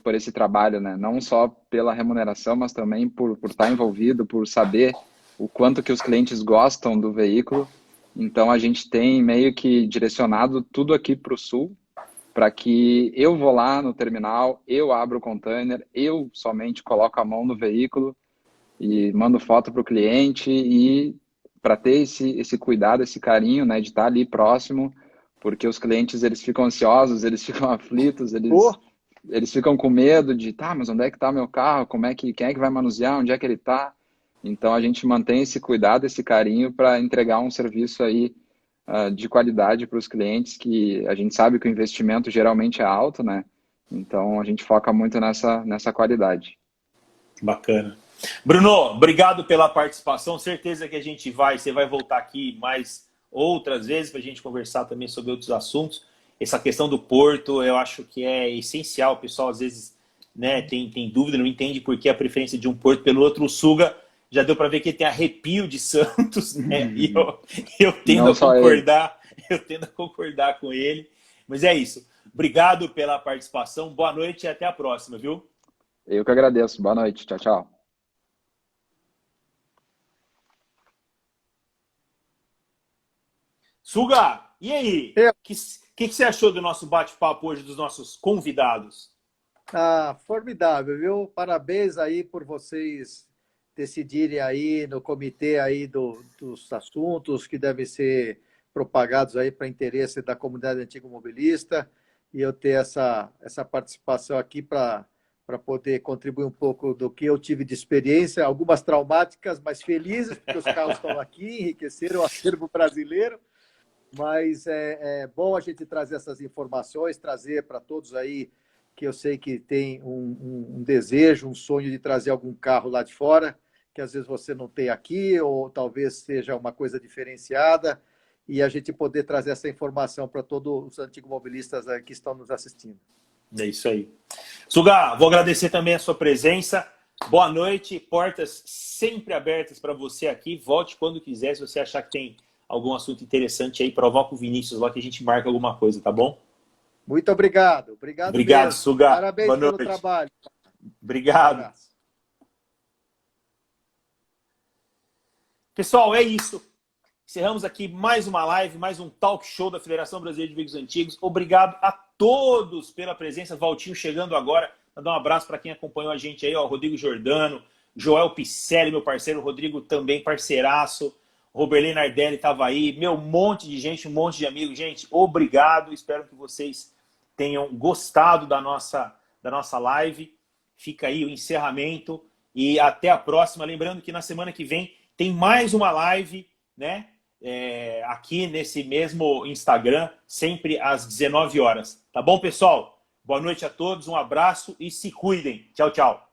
por esse trabalho, né? Não só pela remuneração, mas também por estar envolvido, por saber o quanto que os clientes gostam do veículo. Então, a gente tem meio que direcionado tudo aqui para o Sul, para que eu vou lá no terminal, eu abro o container, eu somente coloco a mão no veículo e mando foto para o cliente, e para ter esse cuidado, esse carinho, né, de estar ali próximo, porque os clientes, eles ficam ansiosos, eles ficam aflitos, eles ficam com medo de, tá, mas onde é que está meu carro? Quem é que vai manusear? Onde é que ele está? Então, a gente mantém esse cuidado, esse carinho para entregar um serviço aí de qualidade para os clientes, que a gente sabe que o investimento geralmente é alto, né? Então, a gente foca muito nessa qualidade. Bacana. Bruno, obrigado pela participação. Certeza que você vai voltar aqui mais outras vezes para a gente conversar também sobre outros assuntos. Essa questão do porto, eu acho que é essencial. O pessoal, às vezes, né, tem dúvida, não entende por que a preferência de um porto pelo outro. O Suga já deu para ver que ele tem arrepio de Santos, né? E eu tendo a concordar com ele. Mas é isso. Obrigado pela participação. Boa noite e até a próxima, viu? Eu que agradeço. Boa noite. Tchau, tchau. Suga, e aí? O que você achou do nosso bate-papo hoje, dos nossos convidados? Formidável, viu? Parabéns aí por vocês decidirem aí no comitê aí dos assuntos que devem ser propagados aí para interesse da comunidade antigo-mobilista, e eu ter essa participação aqui para poder contribuir um pouco do que eu tive de experiência, algumas traumáticas, mas felizes, porque os carros estão aqui, enriqueceram o acervo brasileiro. Mas é bom a gente trazer essas informações, trazer para todos aí que eu sei que tem um desejo, um sonho de trazer algum carro lá de fora, que às vezes você não tem aqui, ou talvez seja uma coisa diferenciada, e a gente poder trazer essa informação para todos os antigos mobilistas que estão nos assistindo. É isso aí. Suga, vou agradecer também a sua presença. Boa noite, portas sempre abertas para você aqui. Volte quando quiser, se você achar que tem algum assunto interessante aí, provoca o Vinícius lá que a gente marca alguma coisa, tá bom? Muito obrigado. Obrigado, mesmo. Suga. Parabéns Boa pelo noite. trabalho. Obrigado. Pessoal, é isso. Encerramos aqui mais uma live, mais um talk show da Federação Brasileira de Veículos Antigos. Obrigado a todos pela presença. Valtinho chegando agora. Vou dar um abraço para quem acompanhou a gente aí, ó, Rodrigo Giordano, Joel Picelli, meu parceiro, Rodrigo também, parceiraço. Roberley Nardelli estava aí, um monte de gente, um monte de amigos. Gente, obrigado. Espero que vocês tenham gostado da nossa live. Fica aí o encerramento e até a próxima. Lembrando que na semana que vem tem mais uma live, né? Aqui nesse mesmo Instagram, sempre às 19 horas. Tá bom, pessoal? Boa noite a todos, um abraço e se cuidem. Tchau, tchau.